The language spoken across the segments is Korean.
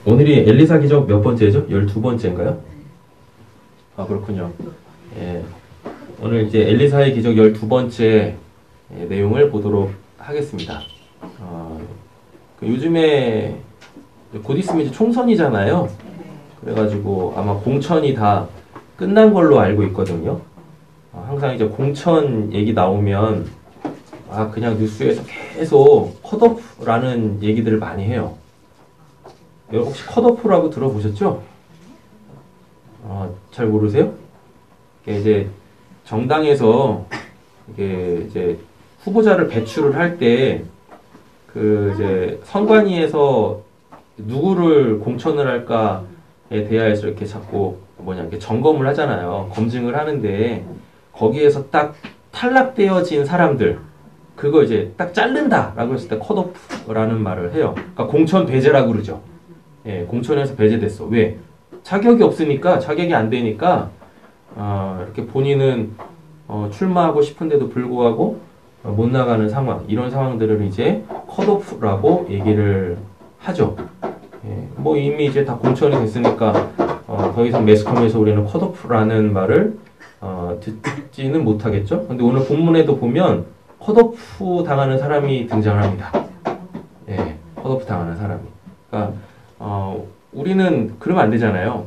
오늘이 엘리사 기적 몇 번째죠? 12번째인가요? 아, 그렇군요. 예. 오늘 이제 엘리사의 기적 12번째 내용을 보도록 하겠습니다. 요즘에 곧 있으면 이제 총선이잖아요. 그래가지고 아마 공천이 다 끝난 걸로 알고 있거든요. 항상 이제 공천 얘기 나오면 그냥 뉴스에서 계속 컷오프라는 얘기들을 많이 해요. 혹시 컷오프라고 들어보셨죠? 잘 모르세요? 이제 정당에서 이게 이제 후보자를 배출을 할 때 이제 선관위에서 누구를 공천을 할까에 대하여서 이렇게 자꾸 이렇게 점검을 하잖아요. 검증을 하는데 거기에서 딱 탈락되어진 사람들 그거 이제 딱 자른다라고 했을 때 컷오프라는 말을 해요. 그러니까 공천 배제라고 그러죠. 예, 공천에서 배제됐어. 왜? 자격이 없으니까, 자격이 안 되니까, 이렇게 본인은, 출마하고 싶은데도 불구하고, 못 나가는 상황, 이런 상황들을 이제 컷오프라고 얘기를 하죠. 예, 뭐 이미 이제 다 공천이 됐으니까, 더 이상 매스컴에서 우리는 컷오프라는 말을, 듣지는 못하겠죠? 근데 오늘 본문에도 보면, 컷오프 당하는 사람이 등장을 합니다. 예, 컷오프 당하는 사람이. 그러니까, 우리는 그러면 안 되잖아요.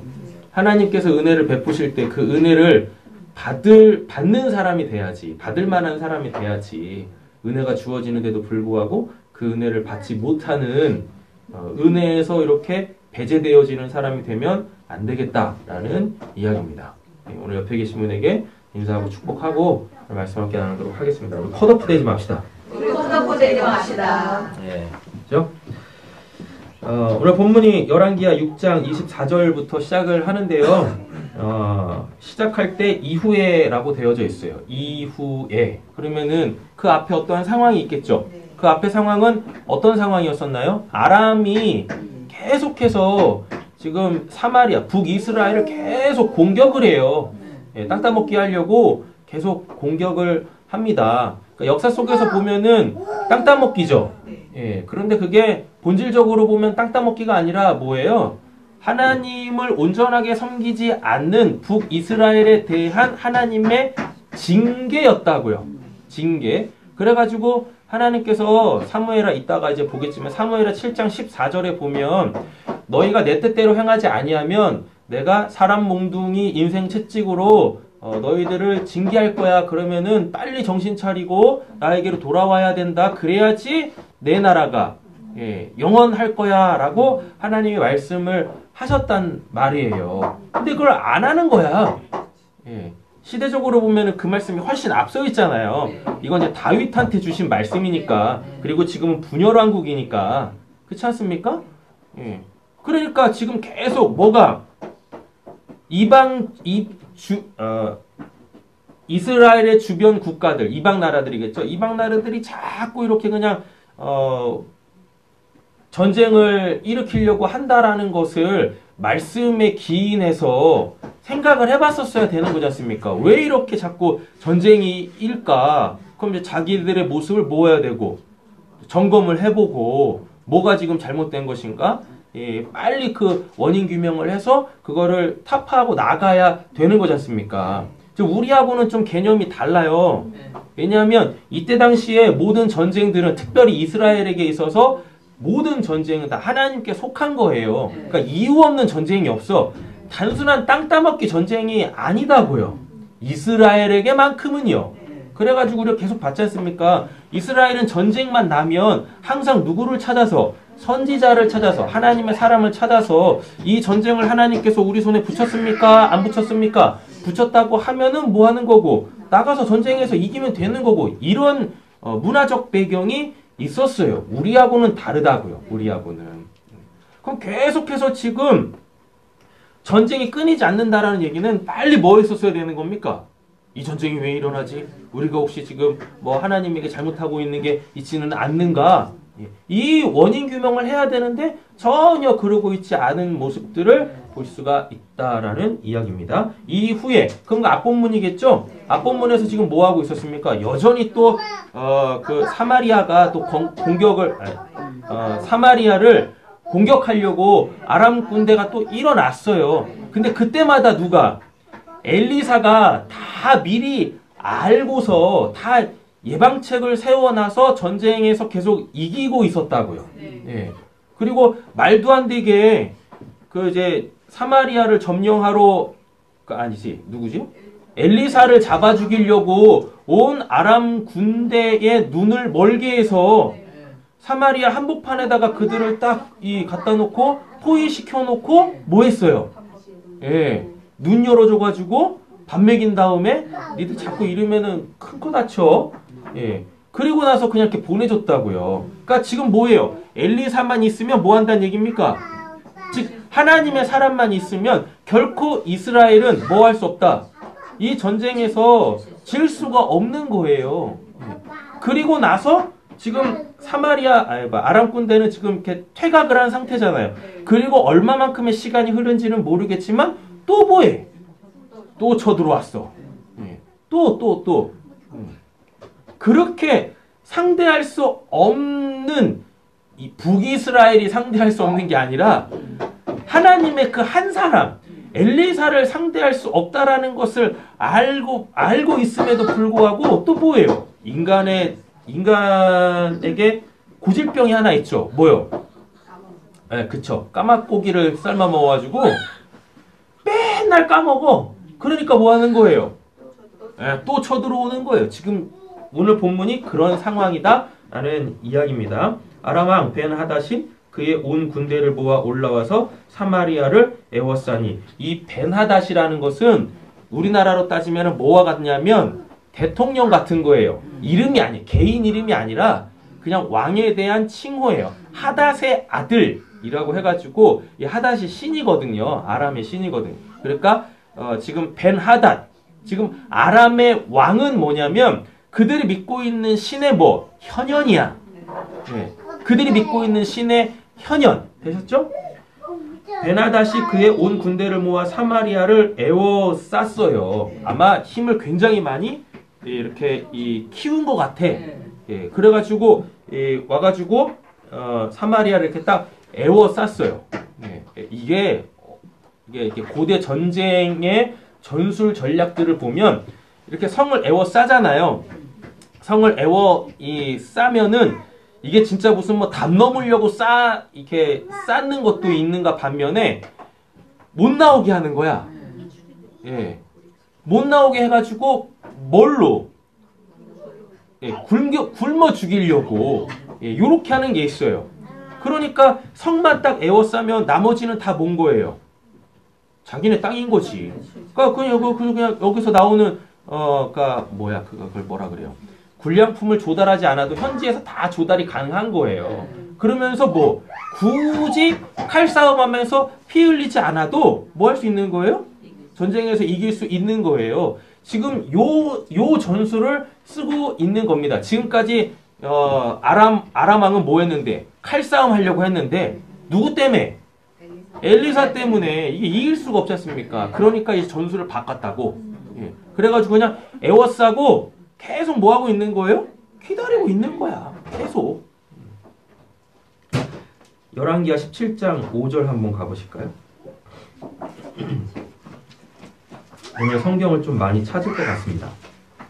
하나님께서 은혜를 베푸실 때 그 은혜를 받는 사람이 돼야지. 받을 만한 사람이 돼야지. 은혜가 주어지는데도 불구하고 그 은혜를 받지 못하는 은혜에서 이렇게 배제되어지는 사람이 되면 안 되겠다라는 이야기입니다. 오늘 옆에 계신 분에게 인사하고 축복하고 말씀 함께 나누도록 하겠습니다. 우리 컷오프 되지 맙시다. 컷오프 되지 맙시다. 예, 그죠? 오늘 본문이 열왕기하 6장 24절부터 시작을 하는데요. 시작할 때 이후에 라고 되어져 있어요. 이후에. 그러면은 그 앞에 어떠한 상황이 있겠죠. 그 앞에 상황은 어떤 상황이었었나요? 아람이 계속해서 지금 사마리아, 북이스라엘을 계속 공격을 해요. 예, 땅 따먹기 하려고 계속 공격을 합니다. 그러니까 역사 속에서 보면은 땅 따먹기죠. 예, 그런데 그게 본질적으로 보면 땅 따먹기가 아니라 뭐예요? 하나님을 온전하게 섬기지 않는 북이스라엘에 대한 하나님의 징계였다고요. 징계. 그래가지고 하나님께서 사무엘아 이따가 이제 보겠지만 사무엘아 7장 14절에 보면 너희가 내 뜻대로 행하지 아니하면 내가 사람 몽둥이 인생 채찍으로 너희들을 징계할 거야. 그러면은 빨리 정신 차리고 나에게로 돌아와야 된다. 그래야지 내 나라가 영원할 거야 라고 하나님이 말씀을 하셨단 말이에요. 근데 그걸 안 하는 거야. 시대적으로 보면 그 말씀이 훨씬 앞서 있잖아요. 이건 이제 다윗한테 주신 말씀이니까. 그리고 지금은 분열왕국이니까. 그렇지 않습니까? 그러니까 지금 계속 뭐가 이스라엘의 주변 국가들, 이방 나라들이겠죠. 이방 나라들이 자꾸 이렇게 그냥 전쟁을 일으키려고 한다라는 것을 말씀에 기인해서 생각을 해봤었어야 되는 거지 않습니까? 왜 이렇게 자꾸 전쟁이 일까? 그럼 이제 자기들의 모습을 모아야 되고 점검을 해보고 뭐가 지금 잘못된 것인가? 빨리 그 원인 규명을 해서 그거를 타파하고 나가야 되는 거지 않습니까? 우리하고는 좀 개념이 달라요. 왜냐하면 이때 당시에 모든 전쟁들은 특별히 이스라엘에게 있어서 모든 전쟁은 다 하나님께 속한 거예요. 그러니까 이유 없는 전쟁이 없어. 단순한 땅 따먹기 전쟁이 아니다고요. 이스라엘에게만큼은요. 그래가지고 우리가 계속 봤지 않습니까? 이스라엘은 전쟁만 나면 항상 누구를 찾아서 선지자를 찾아서 하나님의 사람을 찾아서 이 전쟁을 하나님께서 우리 손에 붙였습니까? 안 붙였습니까? 붙였다고 하면은 뭐 하는 거고 나가서 전쟁에서 이기면 되는 거고 이런 문화적 배경이 있었어요. 우리하고는 다르다고요. 우리하고는. 그럼 계속해서 지금 전쟁이 끊이지 않는다라는 얘기는 빨리 뭐 했었어야 되는 겁니까? 이 전쟁이 왜 일어나지? 우리가 혹시 지금 뭐 하나님에게 잘못하고 있는 게 있지는 않는가? 이 원인 규명을 해야 되는데 전혀 그러고 있지 않은 모습들을 볼 수가 있다라는 이야기입니다. 이후에 그럼 그 앞본문이겠죠? 앞본문에서 지금 뭐 하고 있었습니까? 여전히 또 그 사마리아가 또 공격을 사마리아를 공격하려고 아람 군대가 또 일어났어요. 근데 그때마다 누가? 엘리사가 다 미리 알고서 다 예방책을 세워놔서 전쟁에서 계속 이기고 있었다고요. 예. 그리고 말도 안 되게 그 이제 사마리아를 점령하러 아니지 누구지? 엘리사를 잡아 죽이려고 온 아람 군대의 눈을 멀게 해서 사마리아 한복판에다가 그들을 딱 갖다 놓고 포위시켜 놓고 뭐 했어요? 예. 눈 열어줘가지고 밥 먹인 다음에 니들 자꾸 이러면은 큰 거 다쳐. 예. 그리고 나서 그냥 이렇게 보내줬다고요. 그러니까 지금 뭐예요? 엘리사만 있으면 뭐 한다는 얘기입니까? 즉 하나님의 사람만 있으면 결코 이스라엘은 뭐 할 수 없다. 이 전쟁에서 질 수가 없는 거예요. 그리고 나서 지금 아람 군대는 지금 이렇게 퇴각을 한 상태잖아요. 그리고 얼마만큼의 시간이 흐른지는 모르겠지만 또 뭐해? 또 쳐들어왔어. 또. 그렇게 상대할 수 없는 이 북이스라엘이 상대할 수 없는 게 아니라 하나님의 그 한 사람 엘리사를 상대할 수 없다라는 것을 알고 있음에도 불구하고 또 뭐예요? 인간에게 고질병이 하나 있죠. 뭐요? 네, 그쵸. 까맛고기를 삶아 먹어가지고 맨날 까먹어. 그러니까 뭐 하는 거예요? 네, 또 쳐들어오는 거예요. 지금 오늘 본문이 그런 상황이다라는 이야기입니다. 아람왕 벤하닷이 그의 온 군대를 모아 올라와서 사마리아를 에워싸니, 이 벤하닷이라는 것은 우리나라로 따지면 뭐와 같냐면 대통령 같은 거예요. 이름이 아니, 개인 이름이 아니라 그냥 왕에 대한 칭호예요. 하닷의 아들이라고 해가지고 이 하닷이 신이거든요. 아람의 신이거든요. 그러니까 지금 벤하닷, 지금 아람의 왕은 뭐냐면 그들이 믿고 있는 신의 현현이야. 네. 그들이 믿고 있는 신의 현현. 되셨죠? 벤하닷이 그의 온 군대를 모아 사마리아를 에워쌌어요. 아마 힘을 굉장히 많이 이렇게 키운 것 같아. 예, 그래가지고 와가지고 사마리아를 이렇게 딱 에워쌌어요. 예, 이게 고대 전쟁의 전술 전략들을 보면 이렇게 성을 에워싸잖아요. 성을 싸면은 이게 진짜 무슨 담 넘으려고 이렇게 쌓는 것도 있는가 반면에 못 나오게 하는 거야. 예. 못 나오게 해가지고 뭘로? 예, 굶어 죽이려고. 예, 요렇게 하는 게 있어요. 그러니까 성만 딱 에워싸면 나머지는 다 뭔 거예요? 자기네 땅인 거지. 그러니까 그냥 여기서 나오는 그걸 뭐라 그래요? 군량품을 조달하지 않아도 현지에서 다 조달이 가능한 거예요. 그러면서 굳이 칼싸움하면서 피 흘리지 않아도 뭐 할 수 있는 거예요? 전쟁에서 이길 수 있는 거예요. 지금 요 전술을 쓰고 있는 겁니다. 지금까지 아람 왕은 뭐 했는데? 칼싸움 하려고 했는데 누구 때문에? 엘리사 때문에 이게 이길 수가 없지 않습니까? 그러니까 이 전술을 바꿨다고. 예. 그래가지고 그냥 에워싸고 계속 뭐 하고 있는 거예요? 기다리고 있는 거야. 계속. 열왕기하 17장 5절 한번 가보실까요? 오늘 성경을 좀 많이 찾을 것 같습니다.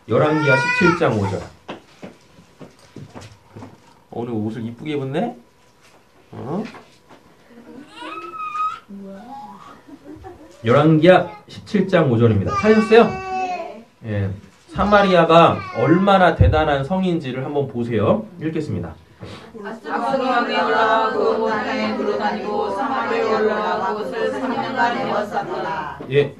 열왕기하 17장 5절. 오늘 옷을 이쁘게 입었네? 열왕기하 17장 5절입니다. 찾으셨어요? 예. 사마리아가 얼마나 대단한 성인지를 한번 보세요. 읽겠습니다. 악성왕이 올라가고 그 땅에 두루다니고 사마리아에 올라가 그것을 3년간 에워쌌더라. 예,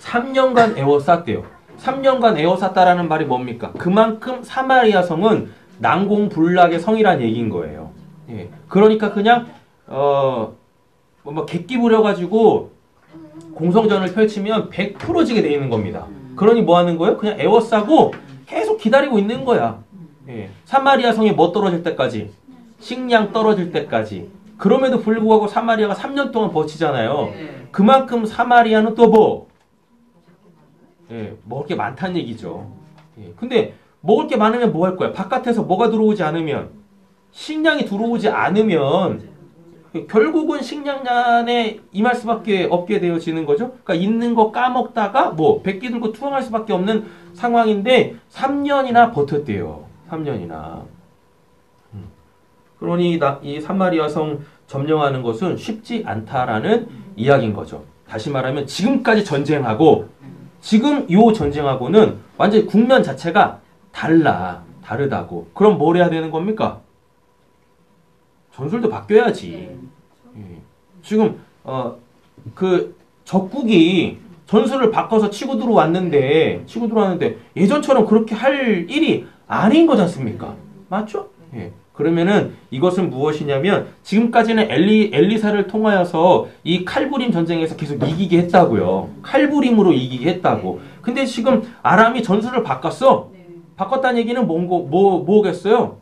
3년간 에워쌌대요. 3년간 에워쌌다라는 말이 뭡니까? 그만큼 사마리아 성은 난공불락의 성이란 얘기인 거예요. 예, 그러니까 그냥 객기 부려가지고 공성전을 펼치면 100% 지게 돼 있는 겁니다. 그러니 뭐 하는 거예요? 그냥 에워싸고 계속 기다리고 있는 거야. 예. 사마리아 성에 뭐 떨어질 때까지? 식량 떨어질 때까지. 그럼에도 불구하고 사마리아가 3년 동안 버티잖아요. 그만큼 사마리아는 또 예, 먹을 게 많다는 얘기죠. 예. 근데 먹을 게 많으면 뭐 할 거야? 바깥에서 뭐가 들어오지 않으면, 식량이 들어오지 않으면 결국은 식량난에 임할 수밖에 없게 되어지는 거죠. 그러니까 있는 거 까먹다가 뭐 백기 들고 투항할 수밖에 없는 상황인데 3년이나 버텼대요. 3년이나. 그러니 이 사마리아 성 점령하는 것은 쉽지 않다라는 이야기인 거죠. 다시 말하면 지금까지 전쟁하고 지금 요 전쟁하고는 완전히 국면 자체가 다르다고. 그럼 뭘 해야 되는 겁니까? 전술도 바뀌어야지. 지금 그 적국이 전술을 바꿔서 치고 들어왔는데 예전처럼 그렇게 할 일이 아닌 거지 않습니까? 맞죠? 예. 그러면은 이것은 무엇이냐면 지금까지는 엘리사를 통하여서 이 칼부림 전쟁에서 계속 이기게 했다고요. 칼부림으로 이기게 했다고. 근데 지금 아람이 전술을 바꿨어. 바꿨다는 얘기는 뭐겠어요?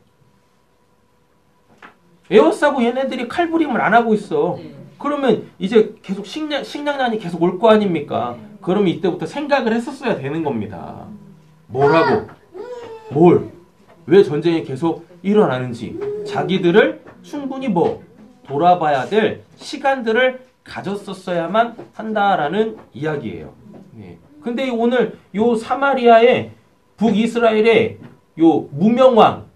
에워싸고 얘네들이 칼부림을 안 하고 있어. 그러면 이제 계속 식량난이 계속 올 거 아닙니까? 그러면 이때부터 생각을 했었어야 되는 겁니다. 뭐라고? 왜 전쟁이 계속 일어나는지 자기들을 충분히 돌아봐야 될 시간들을 가졌었어야만 한다라는 이야기예요. 근데 오늘 요 사마리아의 북이스라엘의 요 무명왕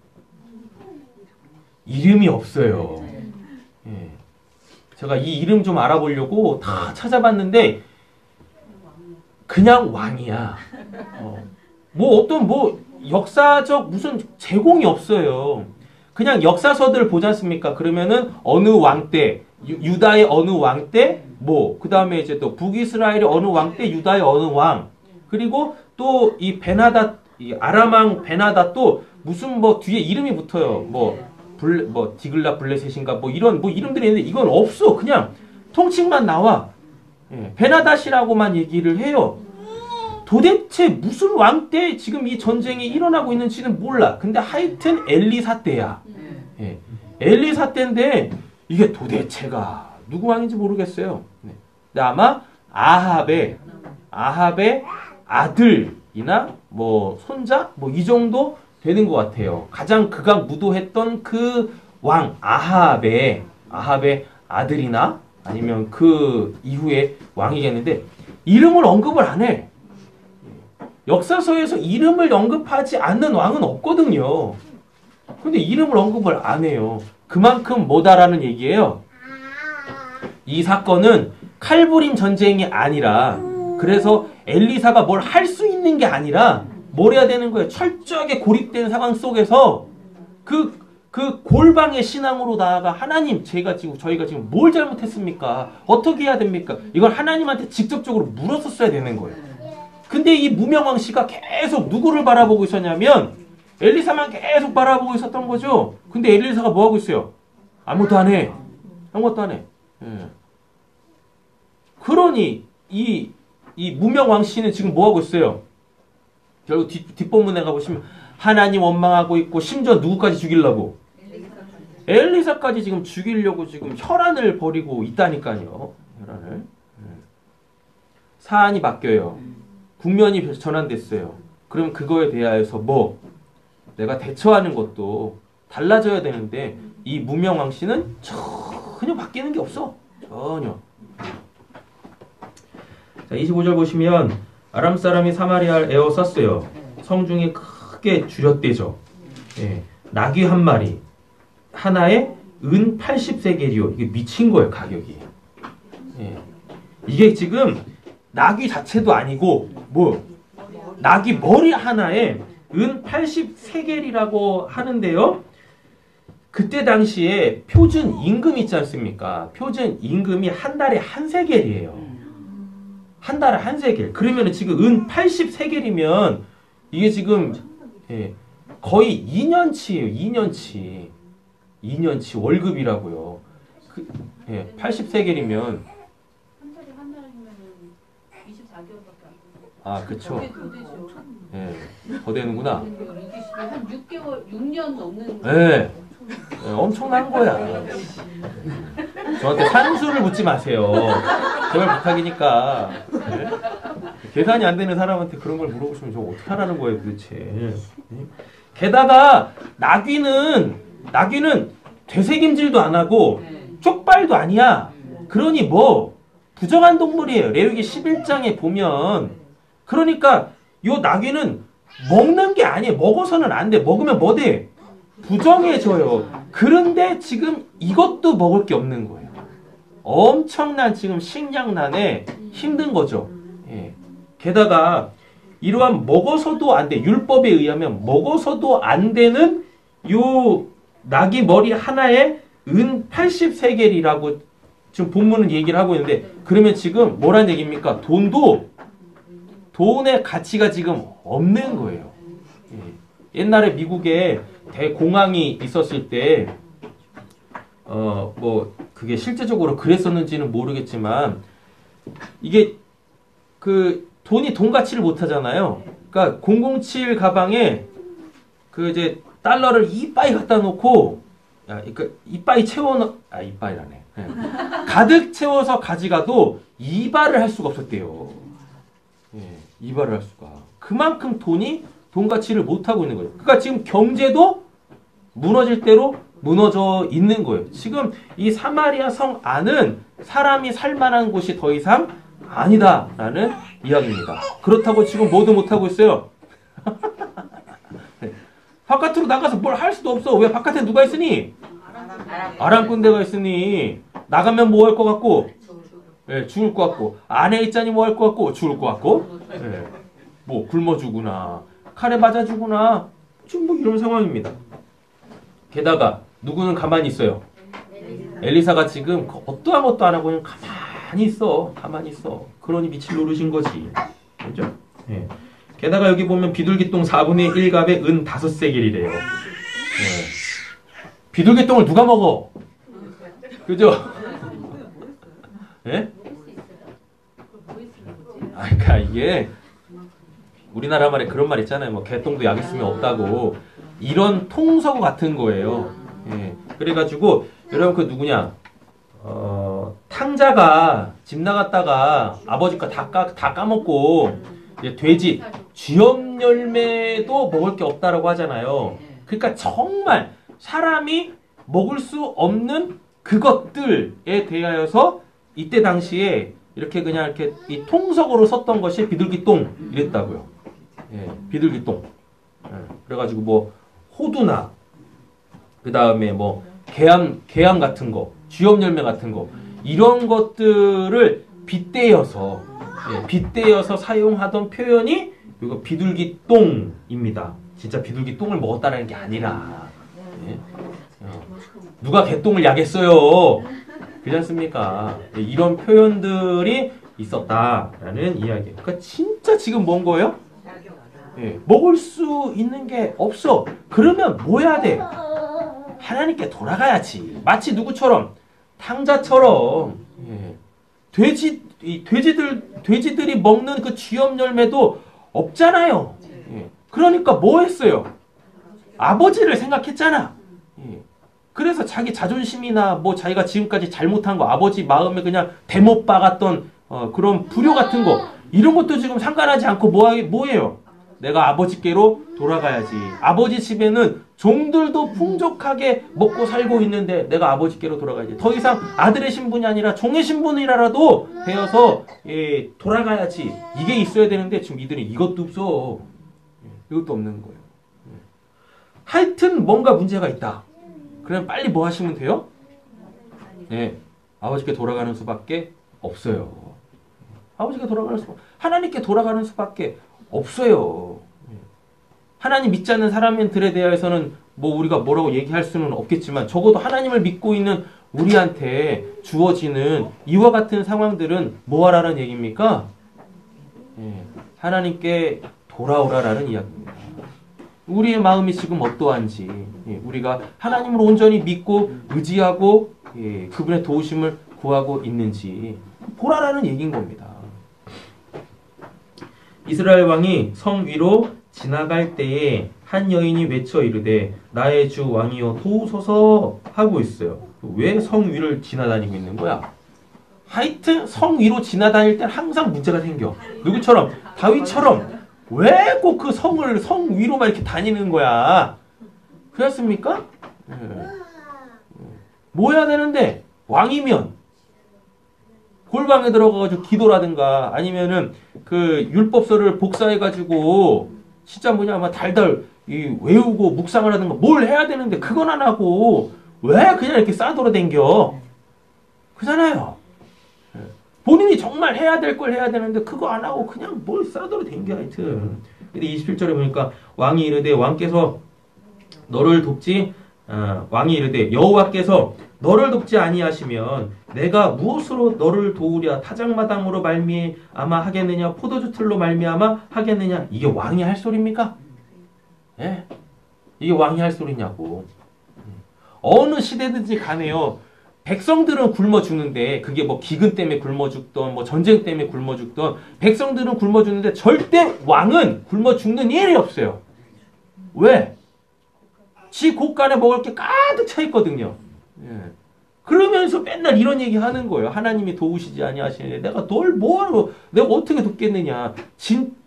이름이 없어요. 제가 이 이름 좀 알아보려고 다 찾아봤는데 그냥 왕이야. 어떤 역사적 무슨 제공이 없어요. 그냥 역사서들 보지 않습니까? 그러면은 어느 왕 때, 유다의 어느 왕 때, 그 다음에 이제 또 북이스라엘의 어느 왕 때, 유다의 어느 왕. 그리고 또 이 이 아람왕 베나닷도 무슨 뒤에 이름이 붙어요. 디글라 블레셋인가 이런 이름들이 있는데 이건 없어. 그냥 통칭만 나와. 베나닷이라고만 얘기를 해요. 도대체 무슨 왕 때 지금 이 전쟁이 일어나고 있는지는 몰라. 근데 하여튼 엘리사 때야. 엘리사 때인데 이게 도대체가 누구 왕인지 모르겠어요. 근데 아마 아합의 아들이나 손자 이 정도 되는 것 같아요. 가장 극악무도했던 그 왕 아합의 아들이나 아니면 그 이후의 왕이겠는데 이름을 언급을 안 해. 역사서에서 이름을 언급하지 않는 왕은 없거든요. 근데 이름을 언급을 안 해요. 그만큼 뭐다라는 얘기예요. 이 사건은 칼부림 전쟁이 아니라 그래서 엘리사가 뭘 할 수 있는 게 아니라 뭘 해야 되는 거예요. 철저하게 고립된 상황 속에서 그 골방의 신앙으로 나아가 하나님 저희가 지금 뭘 잘못했습니까? 어떻게 해야 됩니까? 이걸 하나님한테 직접적으로 물었었어야 되는 거예요. 근데 이 무명왕 씨가 계속 누구를 바라보고 있었냐면 엘리사만 계속 바라보고 있었던 거죠. 근데 엘리사가 뭐 하고 있어요? 아무것도 안 해. 아무것도 안 해. 그러니 이 무명왕 씨는 지금 뭐 하고 있어요? 결국 뒷본문에 가보시면 하나님 원망하고 있고 심지어 누구까지 죽이려고? 엘리사까지 지금 죽이려고 지금 혈안을 벌이고 있다니까요. 혈안을. 사안이 바뀌어요. 국면이 전환됐어요. 그럼 그거에 대하여서 내가 대처하는 것도 달라져야 되는데 이 무명왕 씨는 전혀 바뀌는 게 없어. 전혀. 자, 25절 보시면 아람 사람이 사마리아를 에워쌌어요. 성중이 크게 줄였대죠. 나귀 한 마리 하나에 은 80세겔이요. 이게 미친 거예요, 가격이. 이게 지금 나귀 자체도 아니고 나귀 머리 하나에 은 80세겔이라고 하는데요. 그때 당시에 표준 임금 있지 않습니까? 표준 임금이 한 달에 한 세겔이에요. 한 달에 한 세겔. 그러면 지금 은 80세겔이면 이게 지금 거의 2년치예요. 2년치 월급이라고요. 80세겔이면 한 달이면 24개월밖에 안 돼요. 아, 그쵸. 그게 더 되죠. 더 되는구나. 이게 한 6개월, 6년 넘는 엄청난 거야. 저한테 산수를 묻지 마세요. 제발 부탁이니까. 계산이 안 되는 사람한테 그런 걸 물어보시면 저 어떻게 하라는 거예요, 도대체. 게다가 나귀는 되새김질도 안 하고 쪽발도 아니야. 그러니 뭐 부정한 동물이에요. 레위기 11장에 보면. 그러니까 요 나귀는 먹는 게 아니에요. 먹어서는 안 돼. 먹으면 뭐 돼? 부정해져요. 그런데 지금 이것도 먹을 게 없는 거예요. 엄청난 지금 식량난에 힘든 거죠. 예. 게다가 이러한 먹어서도 안 돼. 율법에 의하면 먹어서도 안 되는 요 나귀 머리 하나에 은 80세겔이라고 지금 본문은 얘기를 하고 있는데, 그러면 지금 뭐란 얘기입니까? 돈의 가치가 지금 없는 거예요. 예. 옛날에 미국에 대공황이 있었을 때 뭐 그게 실제적으로 그랬었는지는 모르겠지만 이게 그 돈이 돈 가치를 못 하잖아요. 그러니까 007 가방에 그 이제 달러를 이빠이 갖다 놓고 이빠이 이빠이라네. 네. 가득 채워서 가져가도 이발을 할 수가 없었대요. 예, 이발을 할 수가. 그만큼 돈 가치를 못 하고 있는 거예요. 그러니까 지금 경제도 무너질 대로 무너져 있는 거예요. 지금 이 사마리아 성 안은 사람이 살 만한 곳이 더 이상 아니다라는 이야기입니다. 그렇다고 지금 뭐도 못하고 있어요. 네. 바깥으로 나가서 뭘 할 수도 없어. 왜? 바깥에 누가 있으니? 아랑꾼대가 있으니 나가면 뭐 할 것 같고? 네, 죽을 것 같고. 안에 있자니 뭐 할 것 같고? 죽을 것 같고. 네. 뭐 굶어 죽으나 칼에 맞아 죽으나 지금 뭐 이런 상황입니다. 게다가 누구는 가만히 있어요. 엘리사가 지금 어떠한 것도 안 하고 그냥 가만히 있어. 가만히 있어. 그러니 미칠 노릇인 거지. 그죠? 예. 게다가 여기 보면 비둘기똥 4분의 1갑에 은 5세겔이래요. 예. 비둘기똥을 누가 먹어? 그죠? 예? 그러니까 이게 우리나라 말에 그런 말 있잖아요. 뭐 개똥도 약 있으면 없다고. 이런 통서고 같은 거예요. 예. 그래가지고 여러분 그 누구냐? 탕자가 집 나갔다가 아버지 거 다 까먹고 이제 돼지 쥐염 열매도 먹을 게 없다라고 하잖아요. 그러니까 정말 사람이 먹을 수 없는 그것들에 대하여서 이때 당시에 이렇게 그냥 이렇게 이 통석으로 썼던 것이 비둘기똥 이랬다고요. 예, 비둘기똥. 예, 그래가지고 뭐 호두나 그 다음에 뭐 개암 같은 거, 쥐염 열매 같은 거 이런 것들을 빗대어서 사용하던 표현이 이거 비둘기똥입니다. 진짜 비둘기똥을 먹었다는 게 아니라 예. 누가 개똥을 야겠어요. 그렇지 않습니까? 예, 이런 표현들이 있었다라는 이야기예요. 그러니까 진짜 지금 뭔 거예요? 예, 먹을 수 있는 게 없어. 그러면 뭐 해야 돼? 하나님께 돌아가야지. 마치 누구처럼? 탕자처럼. 예. 돼지들이 먹는 그 쥐염 열매도 없잖아요. 예. 그러니까 뭐 했어요? 아버지를 생각했잖아. 예. 그래서 자기 자존심이나 뭐 자기가 지금까지 잘못한 거, 아버지 마음에 그냥 대못 박았던 그런 불효 같은 거 이런 것도 지금 상관하지 않고 뭐예요? 내가 아버지께로 돌아가야지. 아버지 집에는 종들도 풍족하게 먹고 살고 있는데 내가 아버지께로 돌아가야지. 더 이상 아들의 신분이 아니라 종의 신분이라도 되어서 돌아가야지. 이게 있어야 되는데 지금 이들은 이것도 없어. 이것도 없는 거예요. 하여튼 뭔가 문제가 있다. 그럼 빨리 뭐 하시면 돼요? 네, 아버지께 돌아가는 수밖에 없어요. 아버지께 돌아가는 하나님께 돌아가는 수밖에 없어요. 하나님 믿지 않는 사람들에 대해서는 뭐 우리가 뭐라고 얘기할 수는 없겠지만 적어도 하나님을 믿고 있는 우리한테 주어지는 이와 같은 상황들은 뭐 하라는 얘기입니까? 하나님께 돌아오라라는 이야기입니다. 우리의 마음이 지금 어떠한지 우리가 하나님을 온전히 믿고 의지하고 그분의 도우심을 구하고 있는지 보라라는 얘기인 겁니다. 이스라엘 왕이 성 위로 지나갈 때에 한 여인이 외쳐 이르되 나의 주 왕이여 도우소서 하고 있어요. 왜 성 위를 지나다니고 있는 거야? 하여튼 성 위로 지나다닐 땐 항상 문제가 생겨. 누구처럼? 다윗처럼. 왜 꼭 그 성 위로만 이렇게 다니는 거야? 그렇습니까? 뭐 해야 되는데? 왕이면 골방에 들어가가지고 기도라든가 아니면은 그 율법서를 복사해가지고 진짜 뭐냐 막 달달 외우고 묵상을 하든가 뭘 해야 되는데 그건 안 하고 왜 그냥 이렇게 싸돌아댕겨? 그잖아요. 본인이 정말 해야 될 걸 해야 되는데 그거 안 하고 그냥 뭘 싸돌아댕겨 하여튼. 근데 27절에 보니까 왕이 이르되 왕께서 너를 돕지 왕이 이르되 여호와께서 너를 돕지 아니하시면 내가 무엇으로 너를 도우랴? 타작마당으로 말미암아 하겠느냐? 포도주 틀로 말미암아 하겠느냐? 이게 왕이 할 소리입니까? 예? 이게 왕이 할 소리냐고. 어느 시대든지 간에요. 백성들은 굶어 죽는데 그게 뭐 기근 때문에 굶어 죽던 뭐 전쟁 때문에 굶어 죽던 백성들은 굶어 죽는데 절대 왕은 굶어 죽는 일이 없어요. 왜? 지 곳간에 먹을 게 가득 차 있거든요. 예. 그러면서 맨날 이런 얘기 하는 거예요. 하나님이 도우시지 아니하시는데 내가 널 뭐하러 내가 어떻게 돕겠느냐.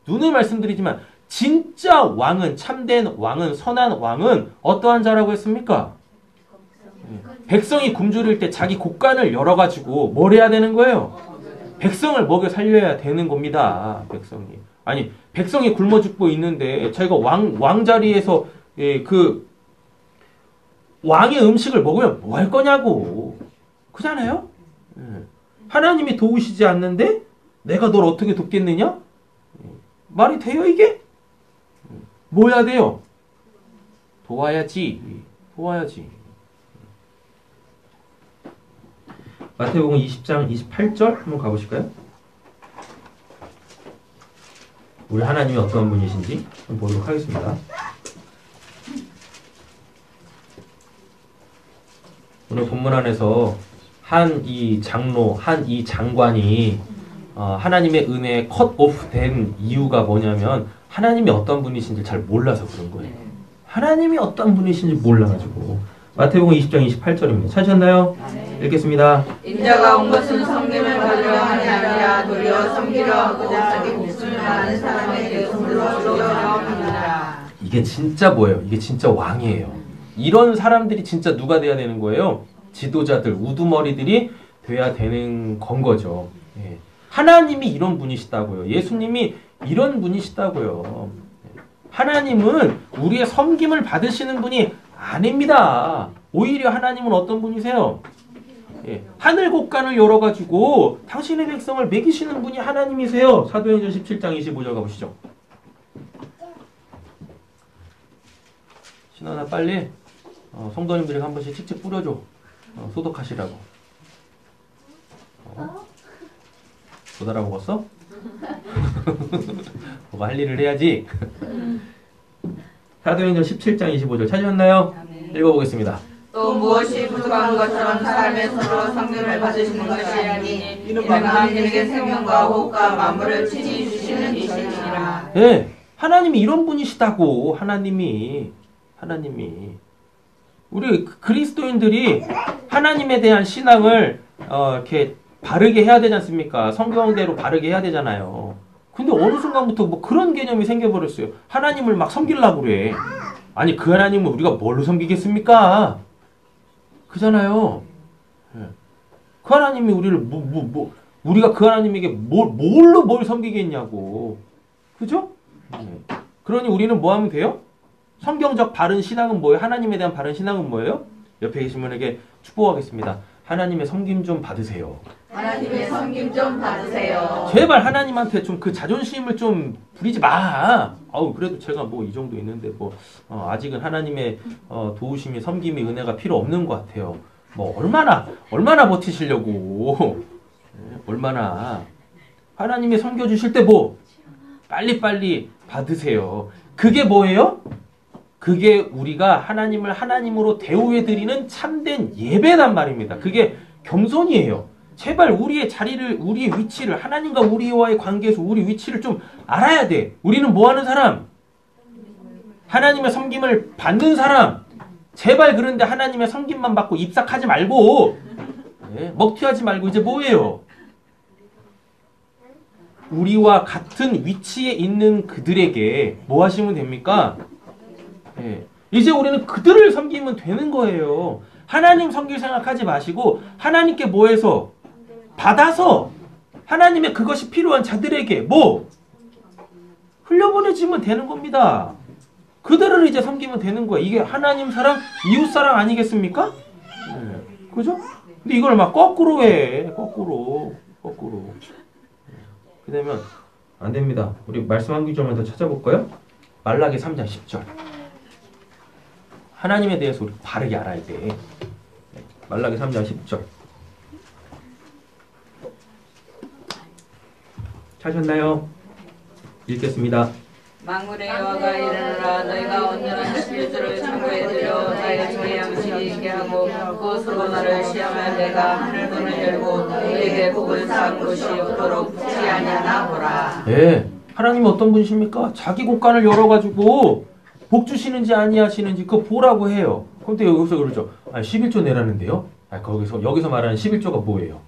눈을 말씀드리지만 진짜 왕은 참된 왕은 선한 왕은 어떠한 자라고 했습니까? 백성이 굶주릴 때 자기 곳간을 열어가지고 뭘 해야 되는 거예요? 백성을 먹여 살려야 되는 겁니다. 백성이. 아니 백성이 굶어 죽고 있는데 자기가 왕 자리에서 그 왕의 음식을 먹으면 뭐 할 거냐고. 그잖아요? 하나님이 도우시지 않는데 내가 널 어떻게 돕겠느냐? 말이 돼요 이게? 뭐 해야 돼요? 도와야지. 도와야지. 마태복음 20장 28절 한번 가보실까요? 우리 하나님이 어떤 분이신지 한번 보도록 하겠습니다. 오늘 본문 안에서 한 이 장로, 한 이 장관이 하나님의 은혜에 컷오프 된 이유가 뭐냐면 하나님이 어떤 분이신지 잘 몰라서 그런 거예요. 하나님이 어떤 분이신지 몰라가지고. 마태복음 20장 28절입니다. 찾으셨나요? 읽겠습니다. 인자가 온 것은 섬김을 받으려 하니 아니라 도리어 섬기려 하고자 자기 목숨을 많은 사람에게 손으로 주려 함이라. 이게 진짜 뭐예요? 이게 진짜 왕이에요. 이런 사람들이 진짜 누가 돼야 되는 거예요? 지도자들, 우두머리들이 돼야 되는 건 거죠. 예. 하나님이 이런 분이시다고요. 예수님이 이런 분이시다고요. 하나님은 우리의 섬김을 받으시는 분이 아닙니다. 오히려 하나님은 어떤 분이세요? 예. 하늘 곳간을 열어가지고 당신의 백성을 먹이시는 분이 하나님이세요. 사도행전 17장 25절 가보시죠. 신원아 빨리 성도님들에게 한 번씩 칙칙 뿌려줘. 소독하시라고. 못 알아먹었어? 뭐가 할 일을 해야지. 사도행전 17장 25절 찾으셨나요? 읽어보겠습니다. 또 무엇이 부족한 것처럼 삶의 서로 섬김을 받으시는 것이 아니니 이는 하나님에게 생명과 호흡과 만물을 친히 주시는 이시니라. 예, 하나님이 이런 분이시다고. 하나님이 우리 그리스도인들이 하나님에 대한 신앙을 이렇게 바르게 해야 되지 않습니까? 성경대로 바르게 해야 되잖아요. 근데 어느 순간부터 뭐 그런 개념이 생겨버렸어요. 하나님을 막 섬기려고 그래. 아니 그 하나님을 우리가 뭘로 섬기겠습니까? 그잖아요. 그 하나님이 우리를 우리가 그 하나님에게 뭘 섬기겠냐고. 그죠? 그러니 우리는 뭐 하면 돼요? 성경적 바른 신앙은 뭐예요? 하나님에 대한 바른 신앙은 뭐예요? 옆에 계신 분에게 축복하겠습니다. 하나님의 섬김 좀 받으세요. 하나님의 섬김 좀 받으세요. 제발 하나님한테 좀 그 자존심을 좀 부리지 마. 그래도 제가 뭐 이 정도 있는데 아직은 하나님의 도우심이 섬김이 은혜가 필요 없는 것 같아요. 뭐 얼마나 버티시려고. 얼마나 하나님이 섬겨주실 때 빨리빨리 받으세요. 그게 뭐예요? 그게 우리가 하나님을 하나님으로 대우해드리는 참된 예배란 말입니다. 그게 겸손이에요. 제발 우리의 자리를, 우리의 위치를, 하나님과 우리와의 관계에서 우리 위치를 좀 알아야 돼. 우리는 뭐 하는 사람? 하나님의 섬김을 받는 사람. 제발 그런데 하나님의 섬김만 받고 입삭하지 말고, 먹튀하지 말고 이제 뭐예요? 우리와 같은 위치에 있는 그들에게 뭐 하시면 됩니까? 이제 우리는 그들을 섬기면 되는 거예요. 하나님 섬길 생각하지 마시고 하나님께 뭐해서 받아서 하나님의 그것이 필요한 자들에게 뭐 흘려보내주면 되는 겁니다. 그들을 이제 섬기면 되는 거야. 이게 하나님 사랑, 이웃 사랑 아니겠습니까? 그죠? 근데 이걸 막 거꾸로 해. 거꾸로. 그러면 안 됩니다. 우리 말씀 한 구절만 더 찾아볼까요? 말라기 3장 10절. 하나님에 대해서 우리 바르게 알아야 돼. 말라기 3장 10절. 찾으셨나요? 읽겠습니다. 만군의 여호와가 이르노라 너희가 온전한 11조를 창고에 들여 너희의 저희 양식이 있게 하고 그것으로 나를 시험하여 내가 하늘 문을 열고 너희에게 복을 쌓은 곳이 없도록 붙지 아니하나 보라. 예, 하나님은 어떤 분이십니까? 자기 곳간을 열어가지고 복 주시는지 아니하시는지 그거 보라고 해요. 근데 여기서 그러죠. 11조 내라는데요. 여기서 말하는 11조가 뭐예요?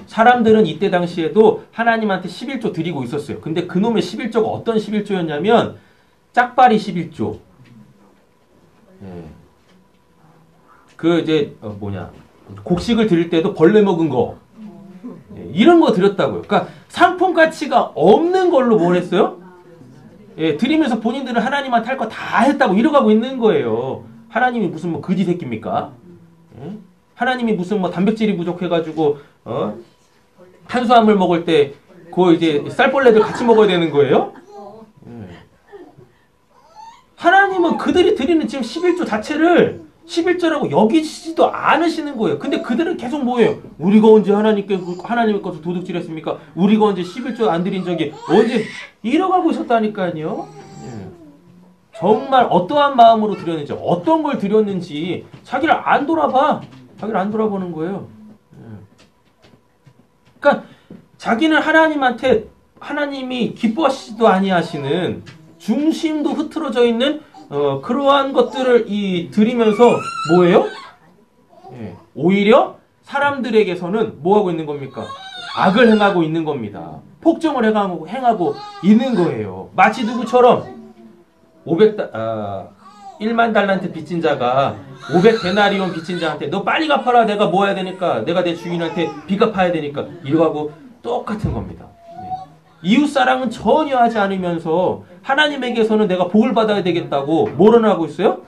사람들은 이때 당시에도 하나님한테 11조 드리고 있었어요. 근데 그놈의 11조가 어떤 11조였냐면 짝발이 11조. 그 이제 곡식을 드릴 때도 벌레 먹은 거. 이런 거 드렸다고요. 그러니까 상품 가치가 없는 걸로 뭘 했어요? 드리면서 본인들은 하나님한테 할 거 다 했다고 이러가고 있는 거예요. 하나님이 무슨 뭐 거지 새끼입니까? 하나님이 무슨 뭐 단백질이 부족해가지고 탄수화물 먹을 때 그 이제 쌀벌레들 같이 먹어야 되는 거예요? 하나님은 그들이 드리는 지금 11조 자체를 11조라고 여기지도 않으시는 거예요. 근데 그들은 계속 뭐예요? 우리가 언제 하나님의 것을 도둑질했습니까? 우리가 언제 11조 안 드린 적이 언제 이러가고 있었다니까요. 정말 어떠한 마음으로 드렸는지 어떤 걸 드렸는지 자기를 안 돌아보는 거예요. 그러니까 자기는 하나님한테 하나님이 기뻐하시지도 아니하시는 중심도 흐트러져 있는 그러한 것들을 드리면서 뭐예요? 오히려 사람들에게서는 뭐하고 있는 겁니까? 악을 행하고 있는 겁니다. 폭정을 행하고 있는 거예요. 마치 누구처럼 1만 달란트 빚진 자가 500데나리온 빚진 자한테 너 빨리 갚아라. 내가 뭐 해야 되니까. 내가 내 주인한테 빚갚아야 되니까. 이러고 똑같은 겁니다. 이웃사랑은 전혀 하지 않으면서 하나님에게서는 내가 복을 받아야 되겠다고 뭐를 하고 있어요?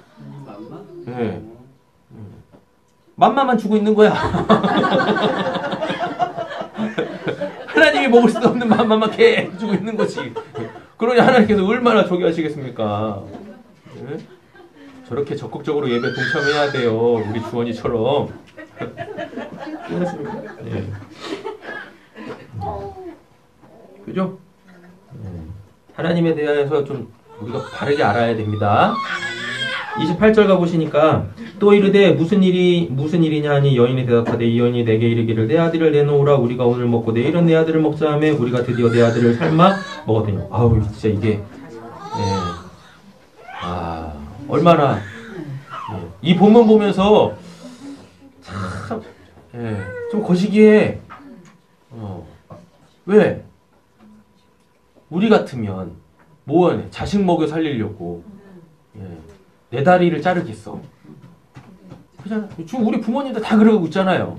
맘마만 주고 있는 거야. 하나님이 먹을 수 없는 맘마만 계속 주고 있는 거지. 그러니 하나님께서 얼마나 저기 하시겠습니까? 저렇게 적극적으로 예배 동참해야 돼요. 우리 주원이처럼. 그죠? 하나님에 대해서 좀 우리가 바르게 알아야 됩니다. 28절 가보시니까 또 이르되 무슨 일이냐 하니 여인이 대답하되 이 여인이 내게 이르기를 내 아들을 내놓으라 우리가 오늘 먹고 내일은 내 아들을 먹자 하며 우리가 드디어 내 아들을 삶아 먹었더니 아우 진짜 이게 얼마나 이 본문 보면서 참 좀 거시기해. 왜? 우리 같으면 뭐하네? 자식 먹여 살리려고 내 다리를 자르겠어. 그잖아. 지금 우리 부모님들 다 그러고 있잖아요.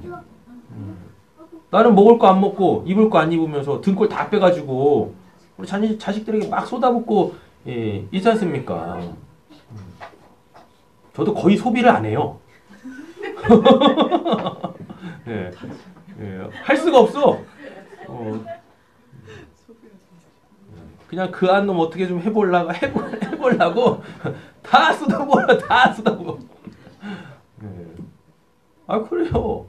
나는 먹을 거 안 먹고 입을 거 안 입으면서 등골 다 빼가지고 우리 자식들에게 막 쏟아붓고 있지 않습니까? 저도 거의 소비를 안 해요. 할 수가 없어. 그냥 그 한 놈 어떻게 좀 해보려고 다 쏟아부어. 그래요.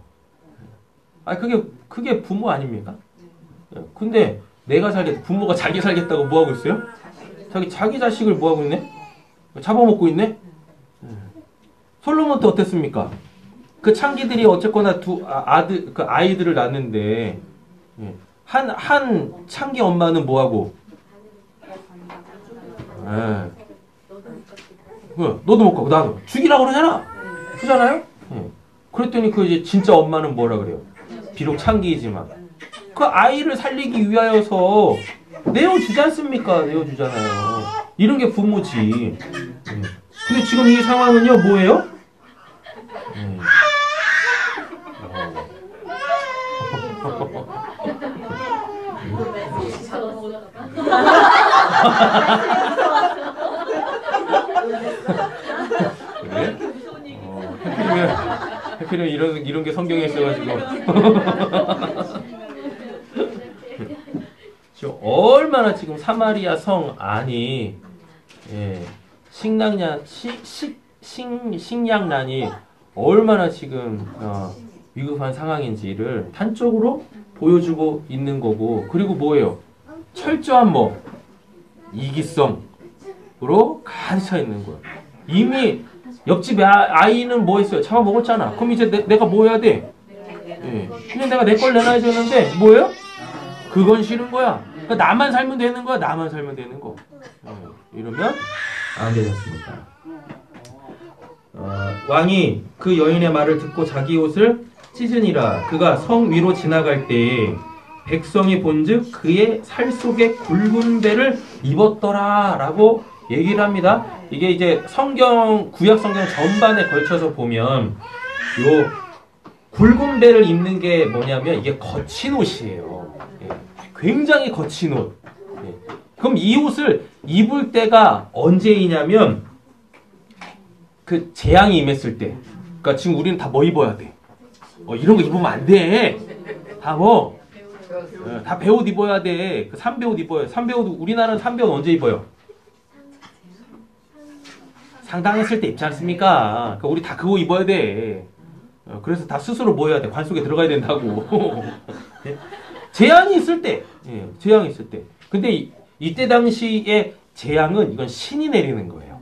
그게 부모 아닙니까? 근데 부모가 자기 살겠다고 뭐 하고 있어요? 자기 자식을 뭐 하고 있네? 잡아먹고 있네? 솔로몬 때 어땠습니까? 그 창기들이 어쨌거나 그 아이들을 낳는데 한 창기 엄마는 뭐 하고? 너도 못 가고 나도 죽이라고 그러잖아. 그러잖아요? 그랬더니 그 이제 진짜 엄마는 뭐라 그래요? 비록 창기이지만 그 아이를 살리기 위하여서 내어주지 않습니까? 내어주잖아요. 이런 게 부모지. 근데 지금 이 상황은요 뭐예요? 그래? 해피는 이런 게 성경에 있어가지고. 지금 얼마나 지금 사마리아 성 안이 식량난이 얼마나 지금 위급한 상황인지를 단적으로 보여주고 있는 거고, 그리고 뭐예요? 철저한 이기성으로 가득 차 있는 거예요. 이미 옆집 아이는 뭐 했어요? 잡아먹었잖아. 그럼 이제 내가 뭐 해야 돼? 그냥 내가 내 걸 내놔야 되는데 뭐예요? 그건 싫은 거야. 그러니까 나만 살면 되는 거야. 나만 살면 되는 거. 이러면 안 되겠습니다. 왕이 그 여인의 말을 듣고 자기 옷을 찢으니라. 그가 성 위로 지나갈 때 백성이 본즉 그의 살 속에 굵은 배를 입었더라 라고 얘기를 합니다. 이게 이제 구약 성경 전반에 걸쳐서 보면 요 굵은 배를 입는 게 뭐냐면 이게 거친 옷이에요. 굉장히 거친 옷. 그럼 이 옷을 입을 때가 언제이냐면 그 재앙이 임했을 때. 그러니까 지금 우리는 다 뭐 입어야 돼? 이런 거 입으면 안 돼. 다 배옷 입어야 돼. 그 삼배옷 입어요. 삼배옷, 우리나라는 삼배옷 언제 입어요? 상당했을 때 입지 않습니까? 그러니까 우리 다 그거 입어야 돼. 그래서 다 스스로 뭐 해야 돼? 관 속에 들어가야 된다고. 재앙이 있을 때. 재앙이 있을 때. 근데 이때 당시에 재앙은 이건 신이 내리는 거예요.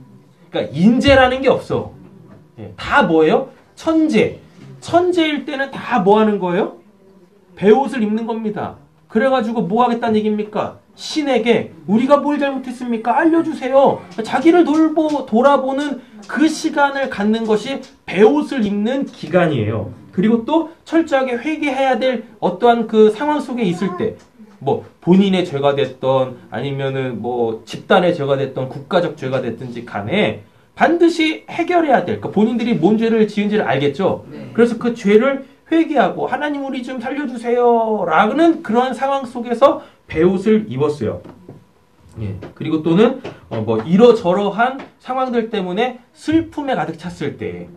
그러니까 인재라는 게 없어. 다 뭐예요? 천재일 때는 다 뭐 하는 거예요? 배옷을 입는 겁니다. 그래가지고 뭐 하겠다는 얘기입니까? 신에게 우리가 뭘 잘못했습니까? 알려주세요. 자기를 돌아보는 그 시간을 갖는 것이 배옷을 입는 기간이에요. 그리고 또 철저하게 회개해야 될 어떠한 그 상황 속에 있을 때, 본인의 죄가 됐던 아니면은 집단의 죄가 됐던 국가적 죄가 됐든지 간에 반드시 해결해야 될, 그러니까 본인들이 뭔 죄를 지은지를 알겠죠. 그래서 그 죄를 회개하고 하나님 우리 좀 살려주세요 라는 그런 상황 속에서 배옷을 입었어요. 그리고 또는 이러저러한 상황들 때문에 슬픔에 가득 찼을 때,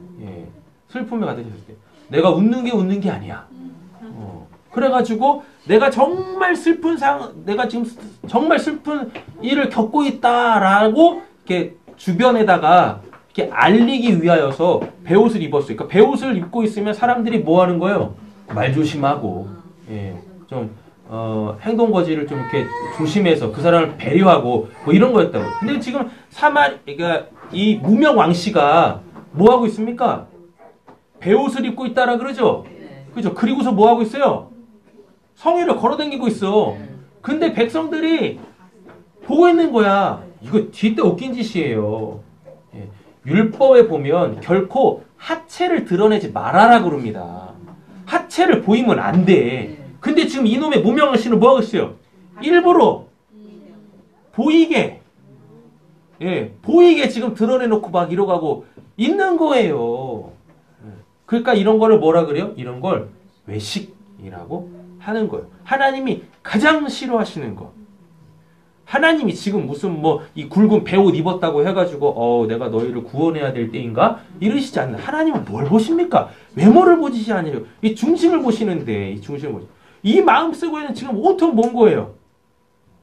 슬픔에 가득 찼을 때 내가 웃는 게 아니야. 그래가지고 내가 정말 내가 지금 정말 슬픈 일을 겪고 있다라고 이렇게 주변에다가 이렇게 알리기 위하여서 배옷을 입었어요. 그러니까 배옷을 입고 있으면 사람들이 뭐 하는 거예요? 말 조심하고, 좀 행동 거지를 좀 이렇게 조심해서 그 사람을 배려하고 이런 거였다고. 근데 지금 그러니까 이 무명 왕씨가 뭐 하고 있습니까? 배옷을 입고 있다라 그러죠. 그죠? 그리고서 뭐 하고 있어요? 성위를 걸어다니고 있어. 근데 백성들이 보고 있는 거야. 이거 뒷대 웃긴 짓이에요. 율법에 보면 결코 하체를 드러내지 말아라 그럽니다. 하체를 보이면 안 돼. 근데 지금 이놈의 무명한 씨는 뭐 하고 있어요? 일부러 보이게 지금 드러내놓고 막 이러가고 있는 거예요. 그러니까 이런 거를 뭐라 그래요? 이런 걸 외식이라고 하는 거예요. 하나님이 가장 싫어하시는 거. 하나님이 지금 무슨 이 굵은 배옷 입었다고 해가지고 내가 너희를 구원해야 될 때인가? 이러시지 않는. 하나님은 뭘 보십니까? 외모를 보시지 않아요. 이 중심을 보시는데, 이 마음속에는 지금 온통 뭔 거예요?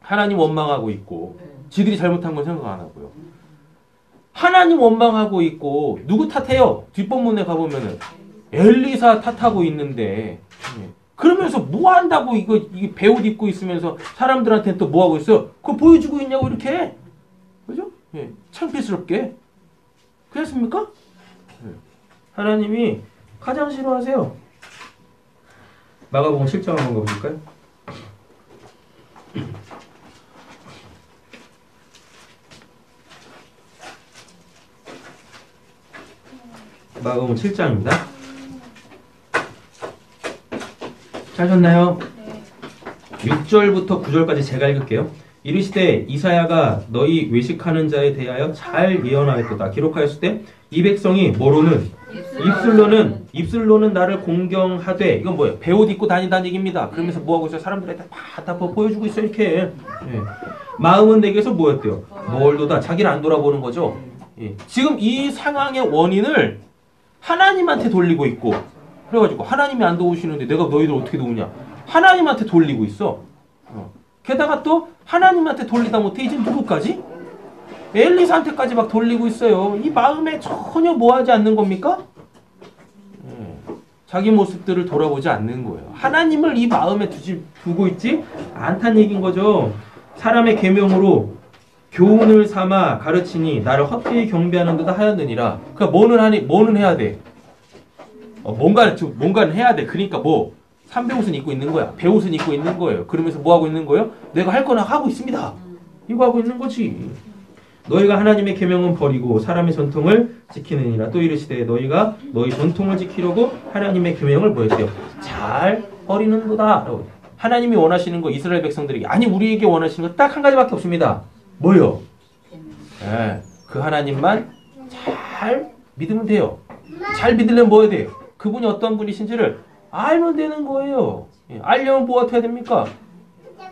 하나님 원망하고 있고, 지들이 잘못한 건 생각 안 하고요. 하나님 원망하고 있고, 누구 탓해요? 뒷본문에 가보면은 엘리사 탓하고 있는데, 그러면서 뭐 한다고 이게 배옷 입고 있으면서 사람들한테 또 뭐 하고 있어요? 그거 보여주고 있냐고 이렇게. 그죠? 창피스럽게. 그렇습니까? 하나님이 가장 싫어하세요. 마가복음 7장 한번 가보실까요? 마가복음 7장입니다. 찾았나요? 6절부터 9절까지 제가 읽을게요. 이르시되 이사야가 너희 외식하는 자에 대하여 잘 예언하였도다. 기록하였을 때 이 백성이 뭐로는 입술로는 나를 공경하되 이건 뭐예요? 배옷 입고 다닌다는 얘기입니다. 그러면서 뭐 하고 있어요? 사람들한테 다 보여주고 있어요. 이렇게. 예. 마음은 내게서 뭐였대요? 멀도다. 자기를 안 돌아보는 거죠. 예. 지금 이 상황의 원인을 하나님한테 돌리고 있고 그래가지고 하나님이 안 도우시는데 내가 너희들 어떻게 도우냐? 하나님한테 돌리고 있어. 게다가 또 하나님한테 돌리다 못해 이제 누구까지? 엘리사한테까지 막 돌리고 있어요. 이 마음에 전혀 뭐하지 않는 겁니까? 자기 모습들을 돌아보지 않는 거예요. 하나님을 이 마음에 두고 있지 않다는 얘기인 거죠. 사람의 계명으로 교훈을 삼아 가르치니 나를 헛되이 경배하는 듯 하였느니라. 그러니까 뭐는 해야 돼? 뭔가는 해야 돼. 그러니까 뭐 삼배옷은 입고 있는 거야. 배옷은 입고 있는 거예요. 그러면서 뭐 하고 있는 거예요? 내가 할 거나 하고 있습니다. 이거 하고 있는 거지. 너희가 하나님의 계명은 버리고 사람의 전통을 지키느니라. 또 이르시되 너희가 너희 전통을 지키려고 하나님의 계명을 뭐 했대요? 잘 버리는도다. 하나님이 원하시는 거 이스라엘 백성들에게 아니 우리에게 원하시는 거 딱 한 가지밖에 없습니다. 뭐요? 네, 그 하나님만 잘 믿으면 돼요. 잘 믿으려면 뭐 해야 돼요? 그분이 어떤 분이신지를 알면 되는 거예요. 알려면 뭐 어떻게 해야 됩니까?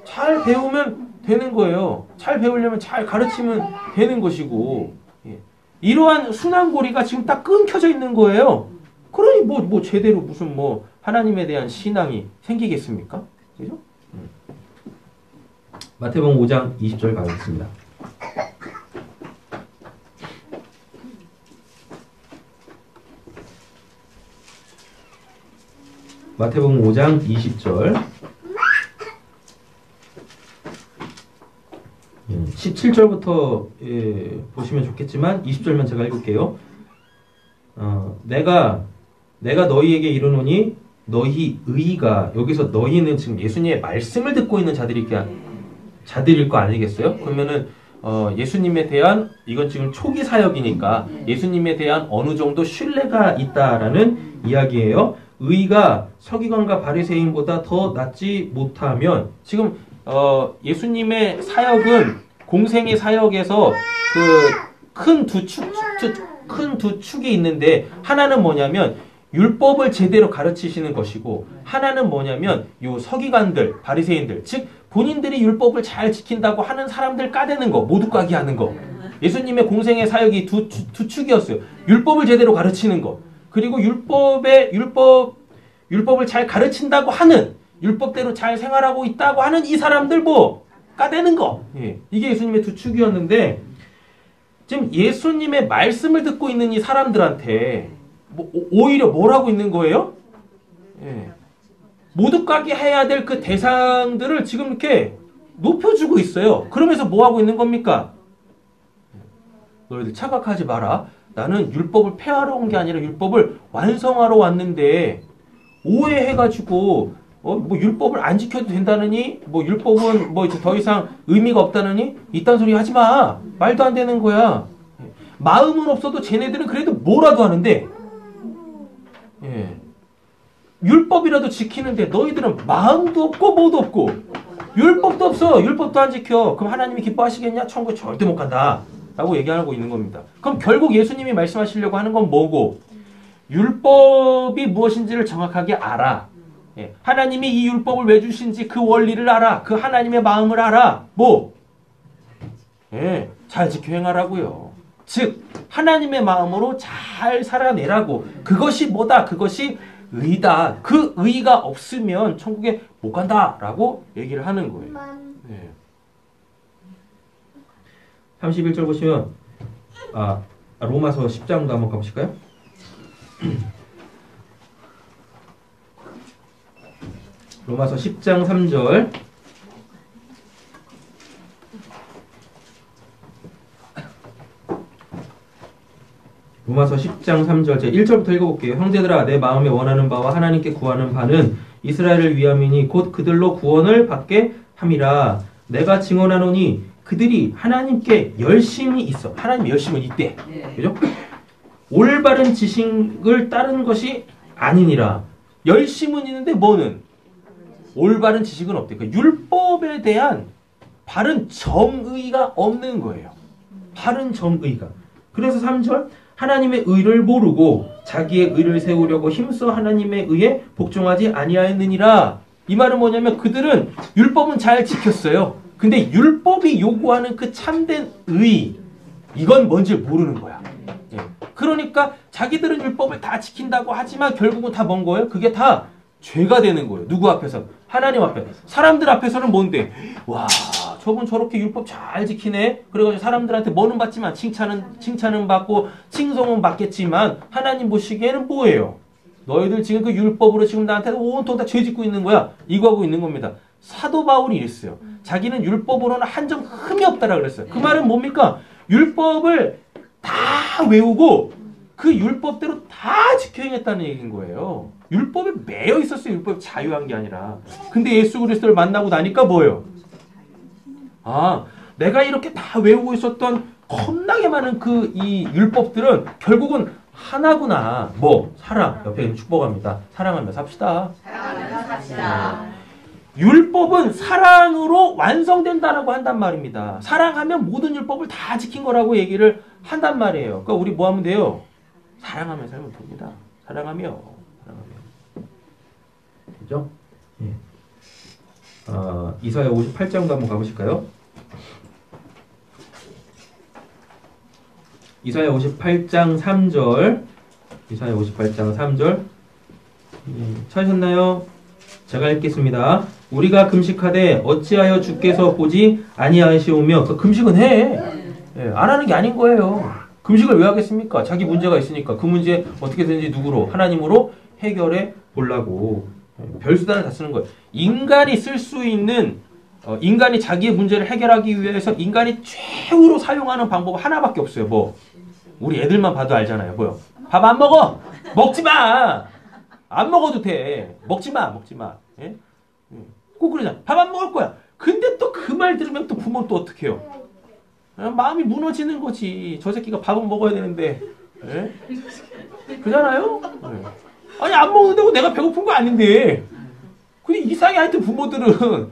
잘 배우면 되는 거예요. 잘 배우려면 잘 가르치면 되는 것이고 이러한 순환고리가 지금 딱 끊겨져 있는 거예요. 그러니 뭐 제대로 무슨 뭐 하나님에 대한 신앙이 생기겠습니까? 그죠? 마태복음 5장 20절 가겠습니다. 마태복음 5장 20절 17절부터 보시면 좋겠지만 20절만 제가 읽을게요. 내가 너희에게 이르노니 너희 의가 여기서 너희는 지금 예수님의 말씀을 듣고 있는 자들일 거 아니겠어요? 그러면은 예수님에 대한 이건 지금 초기 사역이니까 예수님에 대한 어느 정도 신뢰가 있다라는 이야기예요. 의가 서기관과 바리새인보다 더 낫지 못하면 지금 예수님의 사역은 공생의 사역에서 큰 두 축이 있는데 하나는 뭐냐면 율법을 제대로 가르치시는 것이고 하나는 뭐냐면 요 서기관들, 바리새인들 즉 본인들이 율법을 잘 지킨다고 하는 사람들 까대는 거, 모두 까기 하는 거. 예수님의 공생의 사역이 두 축이었어요. 율법을 제대로 가르치는 거. 그리고 율법을 잘 가르친다고 하는 율법대로 잘 생활하고 있다고 하는 이 사람들 뭐 까대는 거. 이게 예수님의 두 축이었는데 지금 예수님의 말씀을 듣고 있는 이 사람들한테 오히려 뭘 하고 있는 거예요? 모두 까게 해야 될 그 대상들을 지금 이렇게 높여주고 있어요. 그러면서 뭐 하고 있는 겁니까? 너희들 착각하지 마라. 나는 율법을 폐하러 온 게 아니라 율법을 완성하러 왔는데 오해해가지고 뭐 율법을 안 지켜도 된다느니 뭐 율법은 뭐 이제 더 이상 의미가 없다느니 이딴 소리 하지 마. 말도 안 되는 거야. 마음은 없어도 쟤네들은 그래도 뭐라도 하는데 율법이라도 지키는데 너희들은 마음도 없고 뭐도 없고 율법도 없어. 율법도 안 지켜. 그럼 하나님이 기뻐하시겠냐? 천국에 절대 못 간다. 라고 얘기하고 있는 겁니다. 그럼 결국 예수님이 말씀하시려고 하는 건 뭐고? 율법이 무엇인지를 정확하게 알아. 하나님이 이 율법을 왜 주신지 그 원리를 알아. 그 하나님의 마음을 알아. 뭐? 잘 지켜 행하라고요. 즉 하나님의 마음으로 잘 살아내라고. 그것이 뭐다? 그것이 의다. 그 의가 없으면 천국에 못 간다라고 얘기를 하는 거예요. 31절 보시면 로마서 10장도 한번 가보실까요? 로마서 10장 3절 로마서 10장 3절 제 1절부터 읽어볼게요. 형제들아 내 마음에 원하는 바와 하나님께 구하는 바는 이스라엘을 위함이니 곧 그들로 구원을 받게 함이라. 내가 증언하노니 그들이 하나님께 열심히 있어. 하나님 열심은 있대. 그죠? 올바른 지식을 따른 것이 아니니라. 열심은 있는데 뭐는? 올바른 지식은 없대. 그러니까 율법에 대한 바른 정의가 없는 거예요. 바른 정의가. 그래서 3절 하나님의 의를 모르고 자기의 의를 세우려고 힘써 하나님의 의에 복종하지 아니하였느니라. 이 말은 뭐냐면 그들은 율법은 잘 지켰어요. 근데 율법이 요구하는 그 참된 의, 이건 뭔지 모르는 거야. 예. 그러니까 자기들은 율법을 다 지킨다고 하지만 결국은 다 뭔 거예요? 그게 다 죄가 되는 거예요. 누구 앞에서? 하나님 앞에. 사람들 앞에서는 뭔데? 와, 저분 저렇게 율법 잘 지키네. 그래가지고 사람들한테 뭐는 받지만 칭찬은 받고 칭송은 받겠지만 하나님 보시기에는 뭐예요? 너희들 지금 그 율법으로 지금 나한테 온통 다 죄 짓고 있는 거야. 이거 하고 있는 겁니다. 사도 바울이 이랬어요. 자기는 율법으로는 한 점 흠이 없다라고 그랬어요. 그 말은 뭡니까? 율법을 다 외우고 그 율법대로 다 지켜 행했다는 얘기인 거예요. 율법에 매여 있었어요. 율법이 자유한 게 아니라. 근데 예수 그리스도를 만나고 나니까 뭐예요? 아, 내가 이렇게 다 외우고 있었던 겁나게 많은 그 이 율법들은 결국은 하나구나. 뭐? 사랑. 옆에 있는 축복합니다. 사랑하며 삽시다. 사랑하며 삽시다. 율법은 사랑으로 완성된다라고 한단 말입니다. 사랑하면 모든 율법을 다 지킨 거라고 얘기를 한단 말이에요. 그러니까 우리 뭐 하면 돼요? 사랑하며 살면 됩니다. 사랑하며. 그죠? 예. 이사야 58장도 한번 가보실까요? 이사야 58장 3절. 이사야 58장 3절. 찾으셨나요? 제가 읽겠습니다. 우리가 금식하되 어찌하여 주께서 보지 아니하시오며. 그 금식은 해. 예, 안 하는 게 아닌 거예요. 금식을 왜 하겠습니까? 자기 문제가 있으니까 그 문제 어떻게든지 누구로? 하나님으로 해결해 보려고. 별수단을 다 쓰는 거예요. 인간이 쓸 수 있는 인간이 자기의 문제를 해결하기 위해서 인간이 최후로 사용하는 방법 하나밖에 없어요. 뭐? 우리 애들만 봐도 알잖아요. 뭐요? 밥 안 먹어? 먹지 마! 안 먹어도 돼. 먹지 마. 예? 꼭 그러잖아. 밥 안 먹을 거야. 근데 또 그 말 들으면 또 부모는 또 어떻게 해요? 마음이 무너지는 거지. 저 새끼가 밥은 먹어야 되는데. 예? 그잖아요? 예. 아니, 안 먹는다고 내가 배고픈 거 아닌데. 근데 이상해. 하여튼 부모들은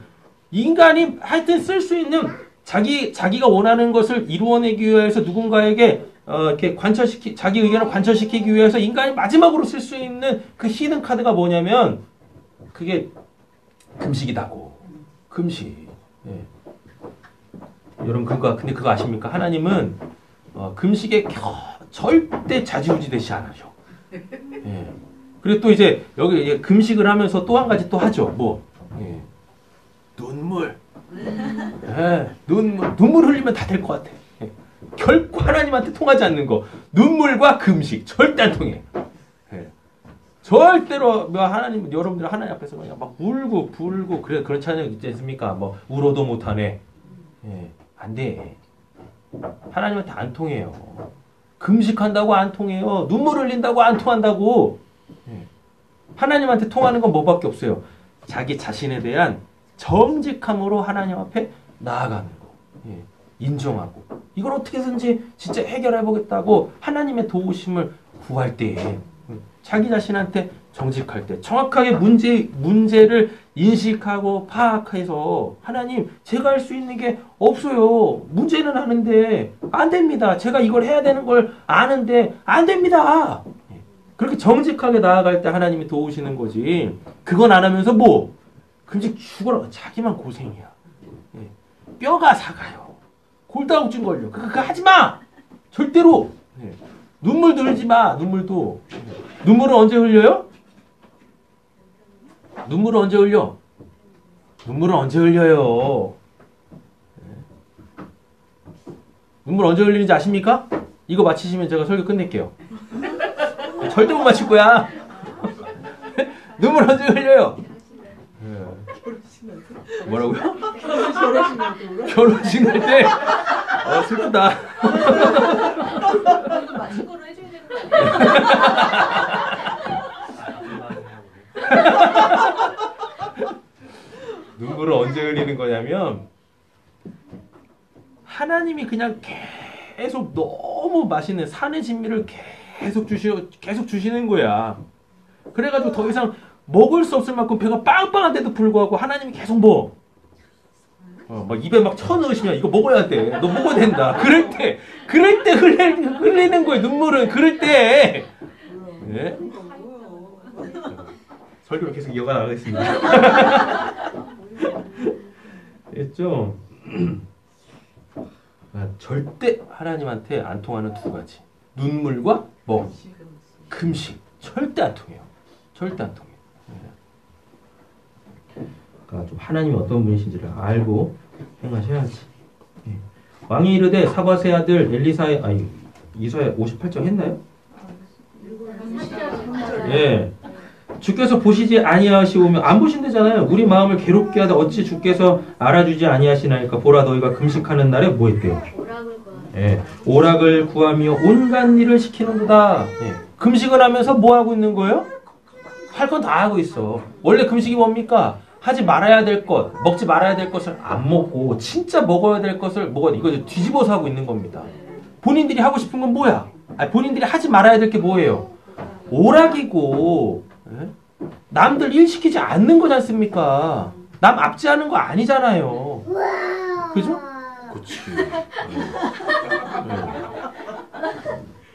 인간이 하여튼 쓸 수 있는 자기가 원하는 것을 이루어내기 위해서 누군가에게 이렇게 자기 의견을 관철시키기 위해서 인간이 마지막으로 쓸 수 있는 그 히든 카드가 뭐냐면 그게 금식이다고. 금식. 예. 여러분 근데 그거 아십니까? 하나님은 금식에 절대 좌지우지되지 않으셔. 예. 그리고 또 이제 여기 금식을 하면서 또 한 가지 또 하죠. 뭐? 예. 눈물. 예. 눈물 흘리면 다 될 것 같아. 예. 결코 하나님한테 통하지 않는 거. 눈물과 금식 절대 안 통해. 예. 절대로 하나님 여러분들 하나님 앞에서 그냥 막 울고 불고 그런 찬양 있지 않습니까? 뭐 울어도 못하네. 예. 안 돼. 하나님한테 안 통해요. 금식한다고 안 통해요. 눈물 흘린다고 안 통한다고. 예. 하나님한테 통하는 건 뭐밖에 없어요. 자기 자신에 대한 정직함으로 하나님 앞에 나아가는 거. 예. 인정하고. 이걸 어떻게든지 진짜 해결해보겠다고 하나님의 도우심을 구할 때에 자기 자신한테 정직할 때 정확하게 문제를 인식하고 파악해서 하나님 제가 할 수 있는 게 없어요. 문제는 아는데 안 됩니다. 제가 이걸 해야 되는 걸 아는데 안 됩니다. 그렇게 정직하게 나아갈 때 하나님이 도우시는 거지. 그건 안 하면서 뭐? 금식 죽어라. 자기만 고생이야. 뼈가 사가요. 골다공증 걸려. 그거 하지 마! 절대로! 눈물도 흘리지 마. 눈물도. 눈물은 언제 흘려요? 눈물은 언제 흘려? 눈물은 언제 흘려요? 눈물 언제 흘리는지 아십니까? 이거 마치시면 제가 설교 끝낼게요. 절대 못 마칠 거야. 눈물 언제 흘려요? 뭐라고요? 결혼식 할 때? 슬프다. 이거 마실 거로 해줘야 되는 거 아니야? 눈물을 언제 흘리는 거냐면 하나님이 그냥 계속 너무 맛있는 산의 진미를 계속 주시는 거야. 그래가지고 더 이상 먹을 수 없을 만큼 배가 빵빵한데도 불구하고 하나님이 계속 뭐? 막 입에 막 쳐넣으시면 이거 먹어야 돼. 너 먹어야 된다. 그럴 때 흘리는 거예요. 눈물은 그럴 때. 예? 설교를 계속 이어가 나가겠습니다. 됐죠? 절대 하나님한테 안 통하는 두 가지. 눈물과 뭐? 금식. 절대 안 통해요. 절대 안 통해요. 그러니까 좀 하나님이 어떤 분이신지를 알고 행하셔야지. 왕이 이르되 사밧의 아들 엘리사의 이사야 58장 했나요? 예. 주께서 보시지 아니하시오며 안 보신대잖아요. 우리 마음을 괴롭게 하다 어찌 주께서 알아주지 아니하시나이까. 보라 너희가 금식하는 날에 뭐 했대요? 예. 오락을 구하며 온갖 일을 시키는구다. 예. 금식을 하면서 뭐 하고 있는 거예요? 할 건 다 하고 있어. 원래 금식이 뭡니까? 하지 말아야 될 것, 먹지 말아야 될 것을 안 먹고 진짜 먹어야 될 것을 먹어야 돼. 이거 뒤집어서 하고 있는 겁니다. 본인들이 하고 싶은 건 뭐야? 본인들이 하지 말아야 될 게 뭐예요? 오락이고, 예? 남들 일 시키지 않는 거지 않습니까? 남 압제하는 거 아니잖아요. 그죠? 그치.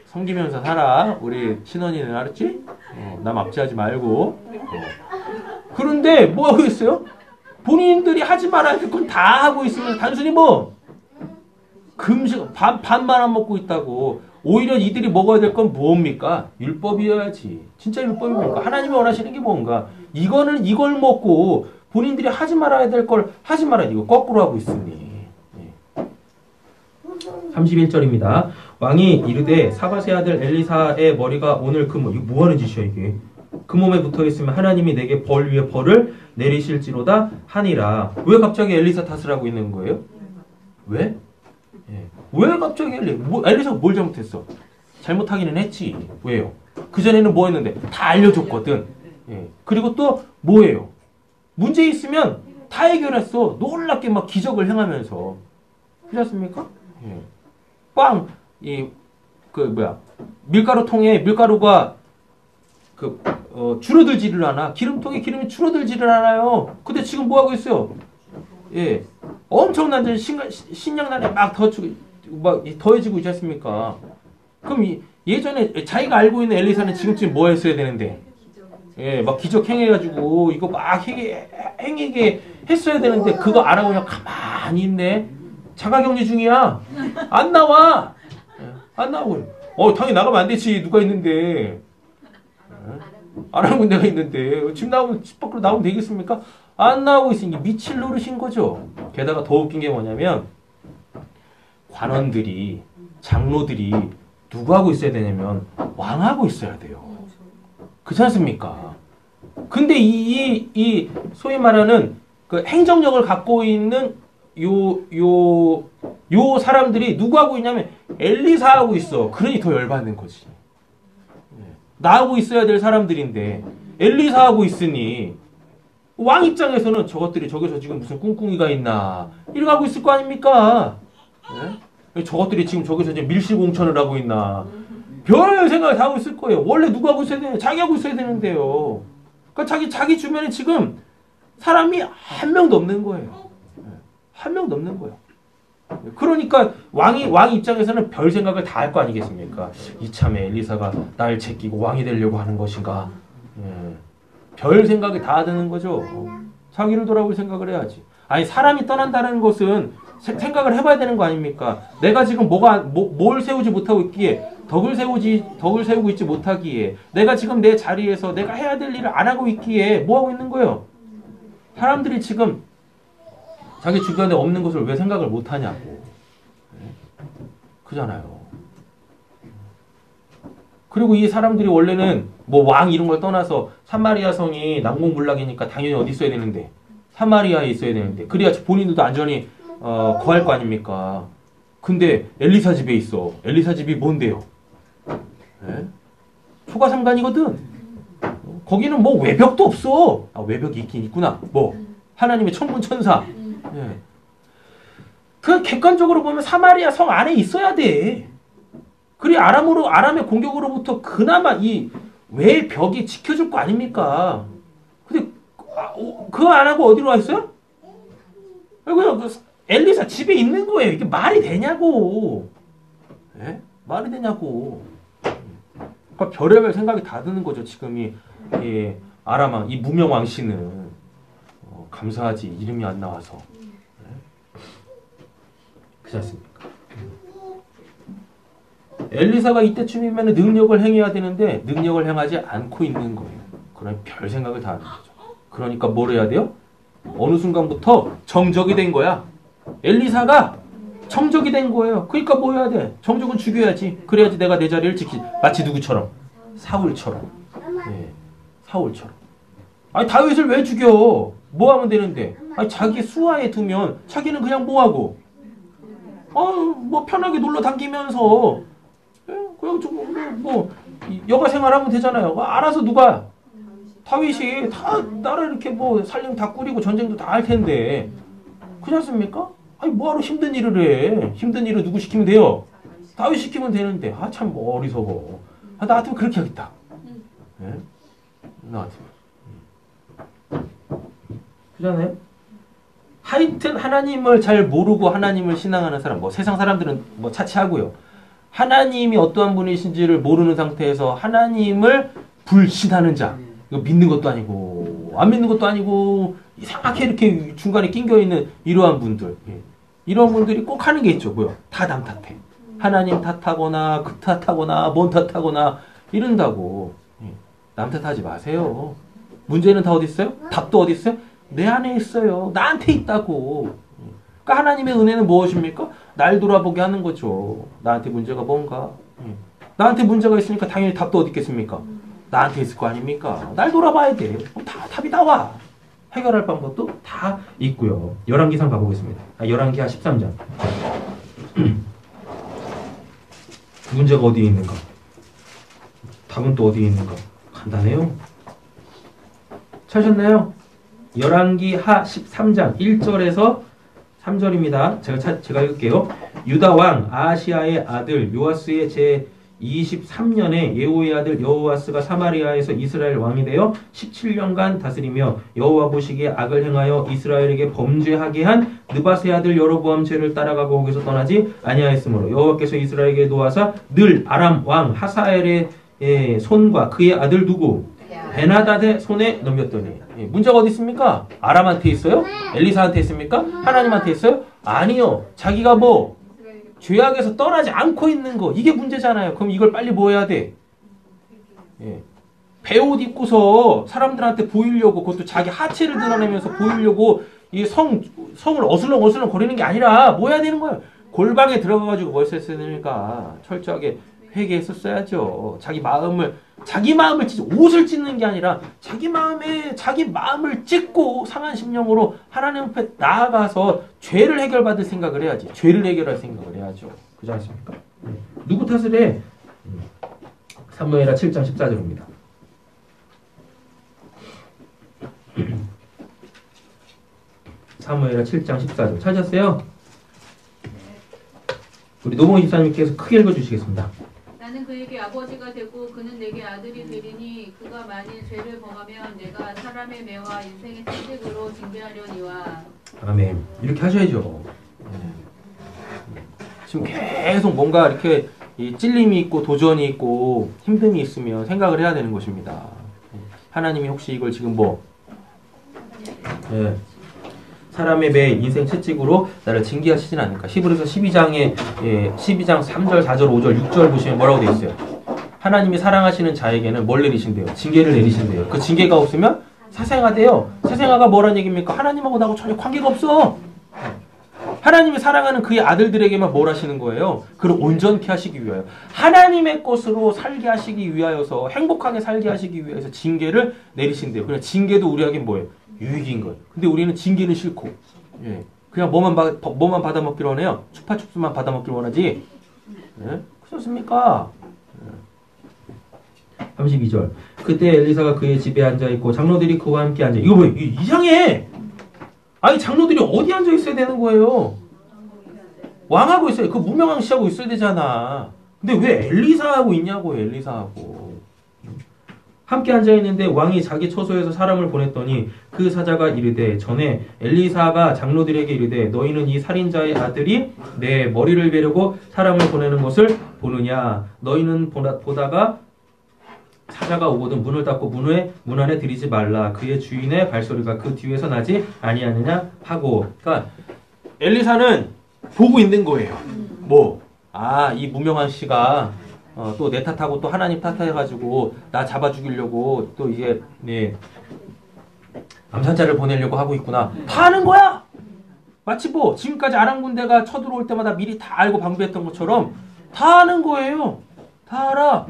섬기면서 살아. 우리 신원이는 알았지? 남 압제하지 말고. 그런데 뭐 하고 있어요? 본인들이 하지 말아야 될 건 다 하고 있으면 단순히 뭐 금식 밥만 안 먹고 있다고. 오히려 이들이 먹어야 될 건 뭡니까? 율법이어야지. 진짜 율법이 뭔가? 하나님이 원하시는 게 뭔가? 이걸 먹고 본인들이 하지 말아야 될 걸 하지 말아야 돼. 이거 거꾸로 하고 있으니. 31절입니다. 왕이 이르되 사밧의 아들 엘리사의 머리가 오늘 이거 뭐 하는 짓이야 이게? 그 몸에 붙어있으면 하나님이 내게 벌 위에 벌을 내리실지로다 하니라. 왜 갑자기 엘리사 탓을 하고 있는 거예요? 왜? 왜 갑자기 엘리사가 뭘 잘못했어? 잘못하기는 했지. 왜요? 그전에는 뭐 했는데? 다 알려줬거든. 그리고 또 뭐예요? 문제 있으면 다 해결했어. 놀랍게 막 기적을 행하면서. 그렇지 않습니까? 밀가루 통에 밀가루가 줄어들지를 않아. 기름통에 기름이 줄어들지를 않아요. 근데 지금 뭐 하고 있어요? 엄청난 신령난에 막 더해지고 있지 않습니까? 그럼 예전에 자기가 알고 있는 엘리사는 지금쯤 뭐 했어야 되는데? 막 기적 행해가지고 이거 막 행하게 했어야 되는데 그거 안 하고 그냥 가만히 있네. 자가격리 중이야. 안 나와. 안 나오고. 당연히 나가면 안 되지. 누가 있는데. 안 하고 내가 있는데. 집 밖으로 나오면 되겠습니까? 안 나오고 있으니 미칠 노릇인 거죠. 게다가 더 웃긴 게 뭐냐면 관원들이 장로들이 누구 하고 있어야 되냐면 왕하고 있어야 돼요. 그렇지 않습니까? 근데 이 소위 말하는 그 행정력을 갖고 있는 요 사람들이 누구 하고 있냐면 엘리사 하고 있어. 그러니 더 열받는 거지. 나하고 있어야 될 사람들인데 엘리사 하고 있으니 왕 입장에서는 저것들이 저기서 지금 무슨 꿍꿍이가 있나 이러고 하고 있을 거 아닙니까? 저것들이 지금 저기서 이제 밀실공천을 하고 있나 별 생각을 다 하고 있을 거예요. 원래 누가 하고 있어야 되냐? 자기 하고 있어야 되는데요. 그러니까 자기 주변에 지금 사람이 한 명도 없는 거예요. 한 명도 없는 거예요. 그러니까 왕 입장에서는 별 생각을 다 할 거 아니겠습니까? 이참에 엘리사가 날 제끼고 왕이 되려고 하는 것인가? 별 생각이 다 드는 거죠. 자기를 돌아볼 생각을 해야지. 아니 사람이 떠난다는 것은 생각을 해봐야 되는 거 아닙니까? 내가 지금 뭘 세우지 못하고 있기에 덕을 세우고 있지 못하기에 내가 지금 내 자리에서 내가 해야 될 일을 안 하고 있기에 뭐 하고 있는 거예요? 사람들이 지금 자기 주변에 없는 것을 왜 생각을 못 하냐고. 그잖아요. 그리고 이 사람들이 원래는 뭐 왕 이런 걸 떠나서 사마리아 성이 난공불락이니까 당연히 어디 있어야 되는데 사마리아에 있어야 되는데 그래야 본인들도 안전히 거할 거 아닙니까? 근데 엘리사 집에 있어. 엘리사 집이 뭔데요? 초가상단이거든. 거기는 뭐 외벽도 없어. 외벽이 있긴 있구나. 뭐 하나님의 천군천사. 그 객관적으로 보면 사마리아 성 안에 있어야 돼. 그리 아람의 공격으로부터 그나마 이 외벽이 지켜줄 거 아닙니까? 근데 그거 안 하고 어디로 와 있어요? 그냥 그 엘리사 집에 있는 거예요. 이게 말이 되냐고. 예? 말이 되냐고. 그러니까 별의별 생각이 다 드는 거죠. 지금 이 아람왕, 이 무명 왕씨는 감사하지. 이름이 안 나와서. 예? 그렇지 않습니까? 엘리사가 이때쯤이면 능력을 행해야 되는데 능력을 행하지 않고 있는 거예요. 그러니 별 생각을 다 하는 거죠. 그러니까 뭘 해야 돼요? 어느 순간부터 정적이 된 거야. 엘리사가 정적이 된 거예요. 그러니까 뭐 해야 돼? 정적은 죽여야지. 그래야지 내가 내 자리를 지키지. 마치 누구처럼? 사울처럼. 예, 사울처럼. 아니 다윗을 왜 죽여? 뭐 하면 되는데? 아니 자기 수하에 두면 자기는 그냥 뭐 하고? 뭐 편하게 놀러 다니면서 그냥 뭐 여가 생활하면 되잖아요. 알아서 누가? 다윗이 다 나라 이렇게 뭐 살림 다 꾸리고 전쟁도 다 할 텐데 그렇지 않습니까? 아니 뭐하러 힘든 일을 해? 힘든 일을 누구 시키면 돼요? 다윗 시키면 되는데 참 뭐 어리석어. 나 같으면 그렇게 하겠다. 예? 나 같으면. 그러잖아요? 하여튼 하나님을 잘 모르고 하나님을 신앙하는 사람, 뭐 세상 사람들은 뭐 차치하고요. 하나님이 어떠한 분이신지를 모르는 상태에서 하나님을 불신하는 자, 이거 믿는 것도 아니고 안 믿는 것도 아니고 이상하게 이렇게 중간에 낑겨 있는 이러한 분들, 이런 분들이 꼭 하는 게 있죠. 뭐요? 다 남 탓해. 하나님 탓하거나 그 탓하거나 뭔 탓하거나 이런다고. 남 탓하지 마세요. 문제는 다 어디 있어요? 답도 어디 있어요? 내 안에 있어요. 나한테 있다고. 그러니까 하나님의 은혜는 무엇입니까? 날 돌아보게 하는 거죠. 나한테 문제가 뭔가. 나한테 문제가 있으니까 당연히 답도 어디 있겠습니까? 나한테 있을 거 아닙니까? 날 돌아봐야 돼. 다 답이 나와. 해결할 방법도 다 있고요. 열왕기상 가보겠습니다. 열왕기하 13장. 문제가 어디에 있는가? 답은 또 어디에 있는가? 간단해요. 찾으셨나요? 열왕기하 13장 1절에서 3절입니다. 제가 읽을게요. 유다 왕 아하시아의 아들 요아스의 제 23년에 예후의 아들 여호와스가 사마리아에서 이스라엘 왕이 되어 17년간 다스리며 여호와 보시기에 악을 행하여 이스라엘에게 범죄하게 한 느밧의 아들 여로보암 죄를 따라가고 거기서 떠나지 아니하였으므로 여호와께서 이스라엘에게 놓아사 늘 아람 왕 하사엘의 손과 그의 아들 누구? 베나닷의 손에 넘겼더니. 문제가 어디 있습니까? 아람한테 있어요? 엘리사한테 있습니까? 하나님한테 있어요? 아니요. 자기가 뭐 죄악에서 떠나지 않고 있는 거, 이게 문제잖아요. 그럼 이걸 빨리 뭐 해야 돼? 배옷 입고서 사람들한테 보이려고, 그것도 자기 하체를 드러내면서 보이려고 이 성을 어슬렁어슬렁 거리는 게 아니라 뭐 해야 되는 거예요? 골방에 들어가가지고 뭘 했어야 되니까 철저하게 회개했었어야죠. 자기 마음을 옷을 찢는 게 아니라 자기 마음을 찢고 상한 심령으로 하나님 앞에 나아가서 죄를 해결받을 생각을 해야지. 죄를 해결할 생각을 해야죠. 그렇지 않습니까? 누구 탓을 해? 사무엘하 7장 14절입니다. 사무엘하 7장 14절 찾았어요? 우리 노봉희 집사님께서 크게 읽어주시겠습니다. 나는 그에게 아버지가 되고 그는 내게 아들이 되리니 그가 만일 죄를 범하면 내가 사람의 매와 인생의 채찍으로 징계하려니와. 아멘. 이렇게 하셔야죠. 지금 계속 뭔가 이렇게 찔림이 있고 도전이 있고 힘듦이 있으면 생각을 해야 되는 것입니다. 하나님이 혹시 이걸 지금 사람의 매 인생 채찍으로 나를 징계하시진 않을까. 히브리서 12장 3절, 4절, 5절, 6절 보시면 뭐라고 되어 있어요? 하나님이 사랑하시는 자에게는 뭘 내리신대요? 징계를 내리신대요. 그 징계가 없으면 사생아대요. 사생아가 뭐란 얘기입니까? 하나님하고 나하고 전혀 관계가 없어. 하나님이 사랑하는 그의 아들들에게만 뭘 하시는 거예요? 그를 온전케 하시기 위하여, 하나님의 것으로 살게 하시기 위하여서, 행복하게 살게 하시기 위해서 징계를 내리신대요. 그냥 징계도 우리에게 뭐예요? 유익인 거예요. 근데 우리는 징계는 싫고, 그냥 뭐만 받아먹기로 원해요? 추파춥스만 받아먹기로 원하지? 그렇습니까? 32절. 그때 엘리사가 그의 집에 앉아있고 장로들이 그와 함께 앉아. 이거 뭐예요? 이상해! 아니 장로들이 어디 앉아 있어야 되는 거예요? 왕하고 있어요. 그 무명왕 씨하고 있어야 되잖아. 근데 왜 엘리사하고 있냐고, 엘리사하고. 함께 앉아 있는데 왕이 자기 처소에서 사람을 보냈더니 그 사자가 이르되 전에 엘리사가 장로들에게 이르되 너희는 이 살인자의 아들이 내 머리를 베려고 사람을 보내는 것을 보느냐 너희는 보다가 사자가 오거든 문을 닫고 문 안에 들이지 말라 그의 주인의 발소리가 그 뒤에서 나지 아니하느냐 하고 그러니까 엘리사는 보고 있는 거예요. 뭐 이 무명한 씨가 또 내 탓하고 또 하나님 탓해가지고 나 잡아 죽이려고 또 이게 암살자를 보내려고 하고 있구나. 다 아는 거야. 마치 뭐 지금까지 아람 군대가 쳐들어올 때마다 미리 다 알고 방비했던 것처럼 다 아는 거예요. 다 알아.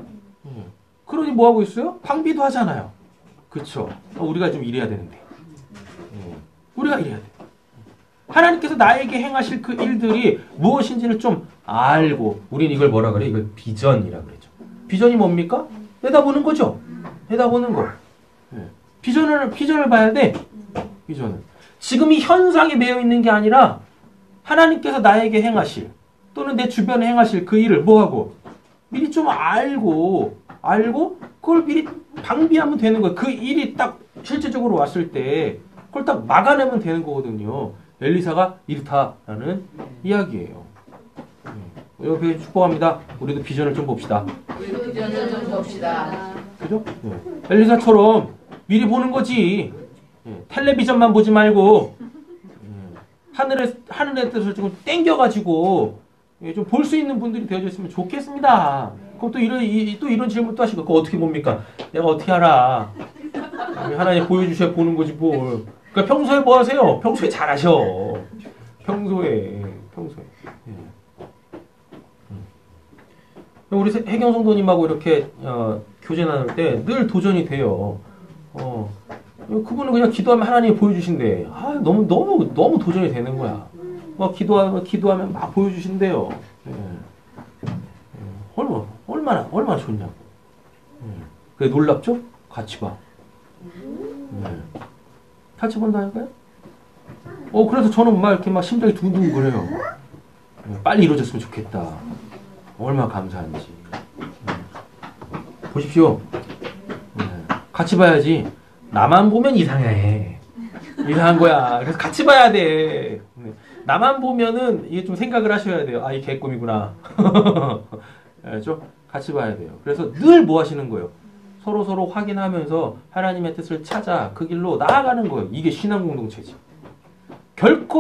그러니 뭐 하고 있어요? 방비도 하잖아요. 그쵸? 우리가 좀 이래야 되는데. 우리가 이래야 돼. 하나님께서 나에게 행하실 그 일들이 무엇인지를 좀 알고 우린 이걸 뭐라 그래? 이걸 비전이라 그러죠. 비전이 뭡니까? 내다보는 거죠. 내다보는 거. 비전을 봐야 돼. 비전을. 지금 이 현상에 매여 있는 게 아니라 하나님께서 나에게 행하실 또는 내 주변에 행하실 그 일을 뭐하고 미리 좀 알고 그걸 미리 방비하면 되는 거예요. 그 일이 딱 실제적으로 왔을 때 그걸 딱 막아내면 되는 거거든요. 엘리사가 이렇다라는 이야기예요. 여기 축복합니다. 우리도 비전을 좀 봅시다. 우리도 비전을 좀 봅시다. 그죠? 엘리사처럼 미리 보는 거지. 텔레비전만 보지 말고 하늘의 뜻을 좀 땡겨가지고 좀 볼 수 있는 분들이 되어졌으면 좋겠습니다. 그럼 또 이런 질문 또 하시고 그거 어떻게 봅니까? 내가 어떻게 알아? 하나님 보여주셔야 보는 거지 뭘. 그러니까 평소에 뭐 하세요? 평소에 잘하셔. 평소에. 우리 해경 성도님하고 이렇게 교제 나눌 때 늘 도전이 돼요. 그분은 그냥 기도하면 하나님이 보여주신대. 너무 도전이 되는 거야. 기도하면 막 보여주신대요. 얼마나 좋냐고. 그게 놀랍죠? 같이 봐. 같이 본다니까요? 그래서 저는 막 이렇게 막 심장이 두근두근 그래요. 빨리 이루어졌으면 좋겠다. 얼마나 감사한지. 보십시오. 같이 봐야지. 나만 보면 이상해. 이상한 거야. 그래서 같이 봐야 돼. 나만 보면은 이게 좀 생각을 하셔야 돼요. 이 개꿈이구나. 알죠? 같이 봐야 돼요. 그래서 늘 뭐 하시는 거예요? 서로 확인하면서 하나님의 뜻을 찾아 그 길로 나아가는 거예요. 이게 신앙 공동체지.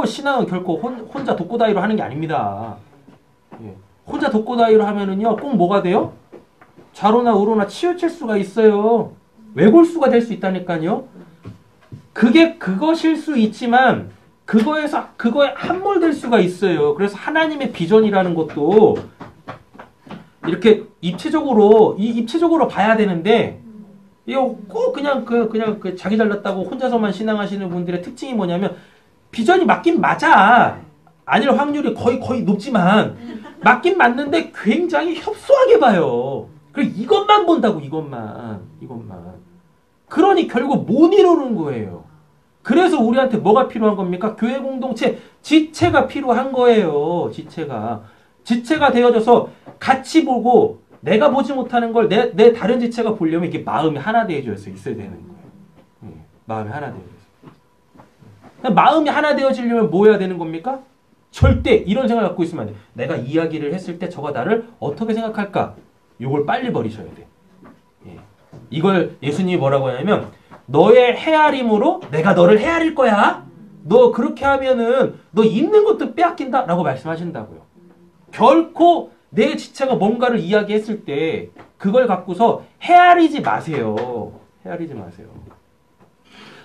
신앙은 결코 혼자 독고다이로 하는 게 아닙니다. 혼자 독고다이로 하면은요, 꼭 뭐가 돼요? 좌로나 우로나 치우칠 수가 있어요. 왜골수가 될 수 있다니까요. 그것일 수 있지만 그거에 함몰될 수가 있어요. 그래서 하나님의 비전이라는 것도 이렇게 입체적으로 봐야 되는데 이거 꼭 그냥 자기 잘났다고 혼자서만 신앙하시는 분들의 특징이 뭐냐면 비전이 맞긴 맞아. 아닐 확률이 거의 높지만 맞긴 맞는데 굉장히 협소하게 봐요. 그리고 이것만 본다고 이것만. 그러니 결국 못 이루는 거예요. 그래서 우리한테 뭐가 필요한 겁니까? 교회 공동체 지체가 필요한 거예요. 지체가 되어져서 같이 보고 내가 보지 못하는 걸 내 다른 지체가 보려면 이게 마음이 하나 되어져 있어야 되는 거예요. 마음이 하나 되어져 있어요. 마음이 하나 되어지려면 뭐 해야 되는 겁니까? 절대 이런 생각을 갖고 있으면 안 돼. 내가 이야기를 했을 때 저가 나를 어떻게 생각할까? 이걸 빨리 버리셔야 돼. 이걸 예수님이 뭐라고 하냐면 너의 헤아림으로 내가 너를 헤아릴 거야. 너 그렇게 하면은 너 있는 것도 빼앗긴다 라고 말씀하신다고요. 결코 내 지체가 뭔가를 이야기했을 때 그걸 갖고서 헤아리지 마세요.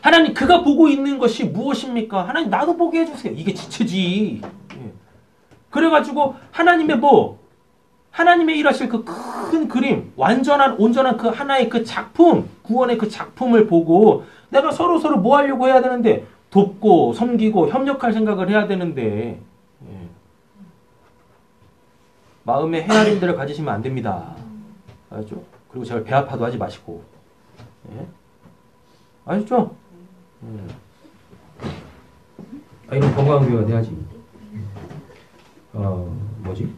하나님 그가 보고 있는 것이 무엇입니까? 하나님 나도 보게 해주세요. 이게 지체지. 그래가지고 하나님의 일하실 그 큰 그림, 온전한 그 하나의 그 작품, 구원의 그 작품을 보고 내가 서로 뭐 하려고 해야 되는데 돕고 섬기고 협력할 생각을 해야 되는데 마음의 헤아림들을 가지시면 안 됩니다. 알죠? 그리고 제발 배 아파도 하지 마시고. 아셨죠? 이런 건강교육 해야지. 뭐지?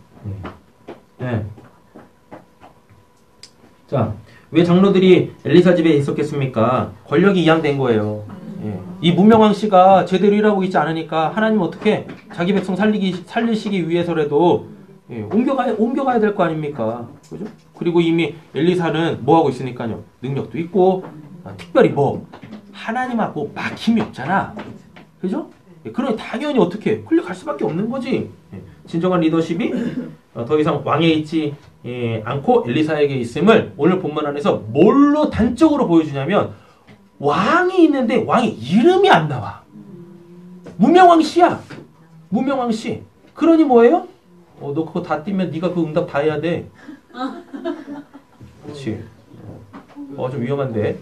자, 왜 장로들이 엘리사 집에 있었겠습니까? 권력이 이양된 거예요. 예. 이 문명왕 씨가 제대로 일하고 있지 않으니까 하나님 어떻게 자기 백성 살리시기 위해서라도 예, 옮겨가야 될 거 아닙니까? 그죠? 그리고 이미 엘리사는 뭐 하고 있으니까요. 능력도 있고, 특별히 뭐, 하나님하고 막힘이 없잖아. 그죠? 예, 그러니 당연히 어떻게 끌려갈 수밖에 없는 거지. 예, 진정한 리더십이 더 이상 왕에 있지 않고 엘리사에게 있음을 오늘 본문 안에서 뭘로 단적으로 보여주냐면, 왕이 있는데 왕의 이름이 안 나와. 문명왕 씨야. 문명왕 씨. 그러니 뭐예요? 너 그거 다 띄면 네가 그 응답 다 해야 돼. 그렇지. 좀 위험한데.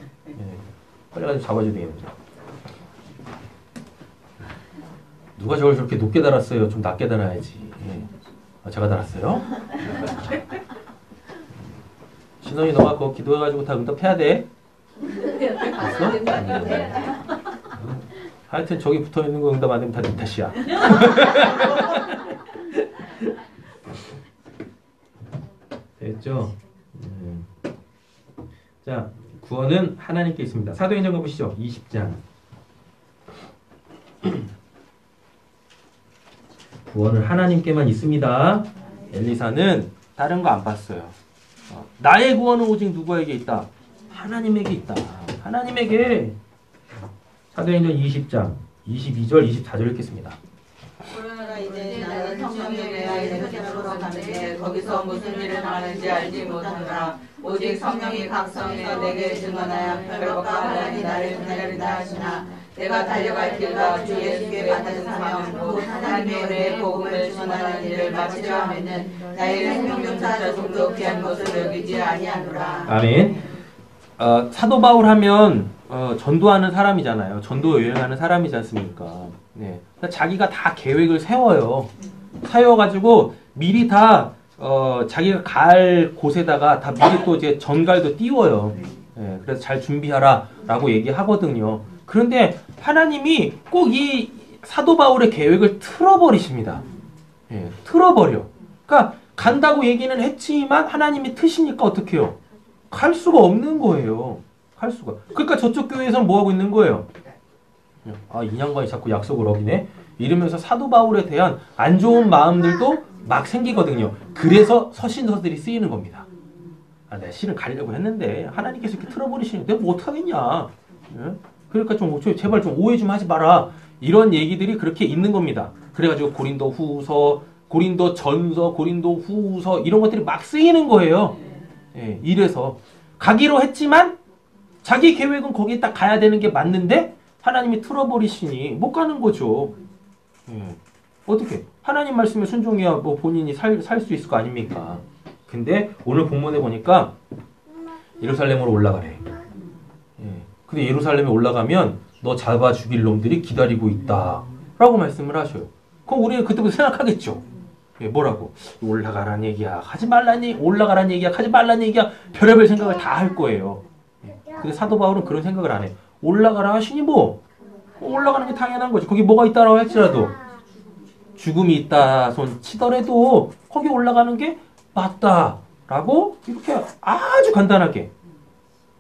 빨리 가서 잡아줘야 되겠는데. 누가 저걸 저렇게 높게 달았어요? 좀 낮게 달아야지. 제가 달았어요? 신원이 너가 그거 기도해가지고 다 응답해야 돼. 봤어? 하여튼 저기 붙어있는 거 응답 안 되면 다 네 탓이야. 됐죠? 자, 구원은 하나님께 있습니다. 사도행전 가보시죠. 20장. 구원은 하나님께만 있습니다. 엘리사는 다른 거 안 봤어요. 나의 구원은 오직 누구에게 있다? 하나님에게 있다. 하나님에게. 사도행전 20장 22절 24절 읽겠습니다. 그러나 이제 나는 성령에게 에베소로 가는데 거기서 무슨 일을 하는지 알지 못하노라. 오직 성령이 각성에서 내게 증언하여 별것과 하나니 나를 기다리다 하시나 내가 달려갈 길과 주 예수께 받은 사명 곧 하나님의 은혜의 복음을 전하는 일을 마치려 하면은 나의 생명조차 조금도 귀한 것을 여기지 아니하노라. 아멘. 사도 바울 하면 전도하는 사람이잖아요. 전도 여행하는 사람이지 않습니까? 네. 그러니까 자기가 다 계획을 세워요. 세워가지고 미리 다 자기가 갈 곳에다가 다 미리 또 이제 전갈도 띄워요. 네. 그래서 잘 준비하라라고 얘기하거든요. 그런데 하나님이 꼭 이 사도 바울의 계획을 틀어버리십니다. 네. 틀어버려. 그러니까 간다고 얘기는 했지만 하나님이 트시니까 어떻게 해요? 갈 수가 없는 거예요. 갈 수가. 그러니까 저쪽 교회에서는 뭐 하고 있는 거예요? 이 양반이 자꾸 약속을 어기네? 이러면서 사도 바울에 대한 안 좋은 마음들도 막 생기거든요. 그래서 서신서들이 쓰이는 겁니다. 내가 실은 가려고 했는데 하나님께서 이렇게 틀어버리시니까 내가 뭐 어떡하겠냐. 그러니까 좀 제발 좀 오해 좀 하지 마라. 이런 얘기들이 그렇게 있는 겁니다. 그래가지고 고린도 후서, 고린도 전서, 고린도 후서 이런 것들이 막 쓰이는 거예요. 예, 이래서 가기로 했지만 자기 계획은 거기에 딱 가야 되는 게 맞는데 하나님이 틀어버리시니 못 가는 거죠. 예. 어떻게? 하나님 말씀에 순종해야 뭐 본인이 살 수 있을 거 아닙니까? 근데 오늘 본문에 보니까 예루살렘으로 올라가래. 예. 근데 예루살렘에 올라가면 너 잡아 죽일 놈들이 기다리고 있다 라고 말씀을 하셔요. 그럼 우리는 그때부터 생각하겠죠. 예, 뭐라고? 올라가란 얘기야. 하지 말란 얘기, 올라가란 얘기야. 하지 말란 얘기야. 별의별 생각을 다 할 거예요. 예. 근데 사도 바울은 그런 생각을 안 해. 올라가라 하시니 뭐 올라가는 게 당연한 거지. 거기 뭐가 있다라고 할지라도 죽음이 있다 손 치더라도 거기 올라가는 게 맞다라고 이렇게 아주 간단하게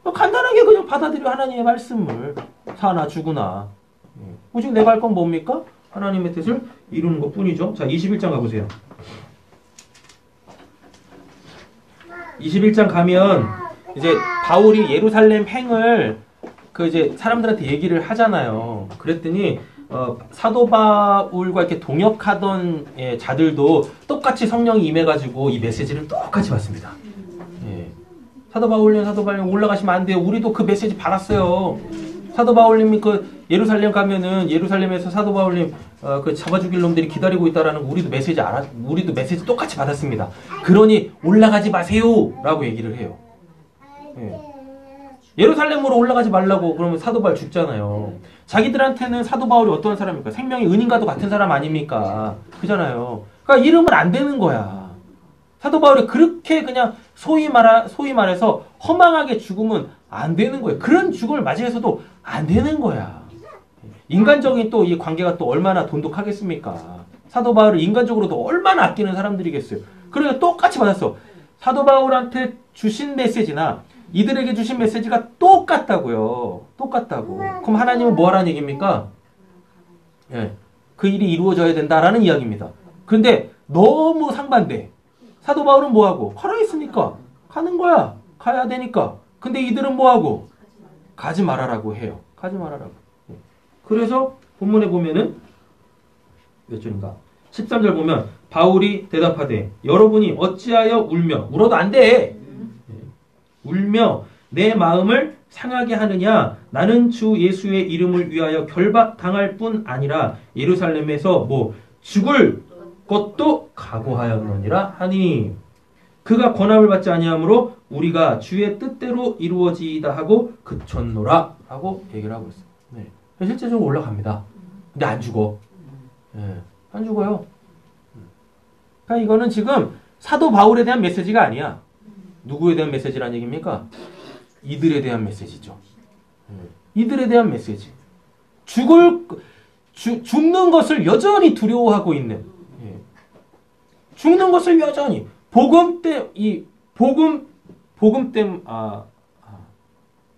그냥 받아들여 하나님의 말씀을 사나 죽으나 오직 내가 할 건 뭡니까? 하나님의 뜻을 이루는 것 뿐이죠. 자, 21장 가보세요. 21장 가면 이제 바울이 예루살렘 행을 그 이제 사람들한테 얘기를 하잖아요. 그랬더니 사도 바울과 이렇게 동역하던 자들도 똑같이 성령이 임해가지고 이 메시지를 똑같이 받습니다. 예. 사도 바울님 올라가시면 안 돼요. 우리도 그 메시지 받았어요. 사도 바울님이 그 예루살렘 가면은 예루살렘에서 사도 바울님 그 잡아 죽일 놈들이 기다리고 있다라는 거 우리도 메시지 똑같이 받았습니다. 그러니 올라가지 마세요라고 얘기를 해요. 예. 예루살렘으로 올라가지 말라고 그러면 사도 바울 죽잖아요. 자기들한테는 사도 바울이 어떤 사람입니까? 생명이 은인과도 같은 사람 아닙니까? 그잖아요. 그러니까 이러면 안 되는 거야. 사도 바울이 그렇게 그냥 소위 말해서 허망하게 죽으면 안 되는 거예요. 그런 죽음을 맞이해서도 안 되는 거야. 인간적인 또 이 관계가 또 얼마나 돈독하겠습니까? 사도 바울을 인간적으로도 얼마나 아끼는 사람들이겠어요. 그러니까 똑같이 받았어. 사도 바울한테 주신 메시지나 이들에게 주신 메시지가 똑같다고요. 똑같다고. 그럼 하나님은 뭐 하라는 얘기입니까? 예, 그 일이 이루어져야 된다라는 이야기입니다. 그런데 너무 상반돼. 사도 바울은 뭐하고? 가라 했으니까 가는 거야. 가야 되니까. 근데 이들은 뭐하고? 가지 말아라고 해요. 가지 말아라고. 예. 그래서 본문에 보면은 몇 절인가? 13절 보면 바울이 대답하되 여러분이 어찌하여 울어도 안 돼. 울며 내 마음을 상하게 하느냐? 나는 주 예수의 이름을 위하여 결박당할 뿐 아니라 예루살렘에서 뭐 죽을 것도 각오하였느니라 하니 그가 권함을 받지 아니하므로 우리가 주의 뜻대로 이루어지이다 하고 그쳤노라 하고 얘기를 하고 있어요. 네. 실제적으로 올라갑니다. 근데 안 죽어. 네. 안 죽어요. 그러니까 이거는 지금 사도 바울에 대한 메시지가 아니야. 누구에 대한 메시지란 얘기입니까? 이들에 대한 메시지죠. 이들에 대한 메시지. 죽는 것을 여전히 두려워하고 있는, 죽는 것을 여전히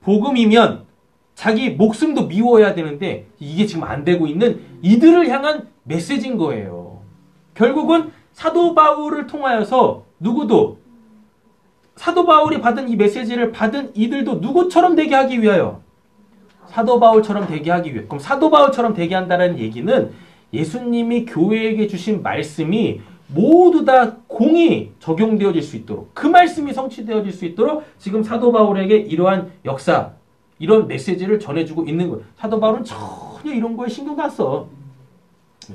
복음이면 자기 목숨도 미워야 되는데 이게 지금 안 되고 있는 이들을 향한 메시지인 거예요. 결국은 사도 바울을 통하여서 누구도 사도 바울이 받은 이 메시지를 받은 이들도 누구처럼 되게 하기 위하여 사도 바울처럼 되게 하기 위해. 그럼 사도 바울처럼 되게 한다는 얘기는 예수님이 교회에게 주신 말씀이 모두 다 공이 적용되어질 수 있도록 그 말씀이 성취되어질 수 있도록 지금 사도 바울에게 이러한 역사 이런 메시지를 전해주고 있는 거예요. 사도 바울은 전혀 이런 거에 신경도 안 써.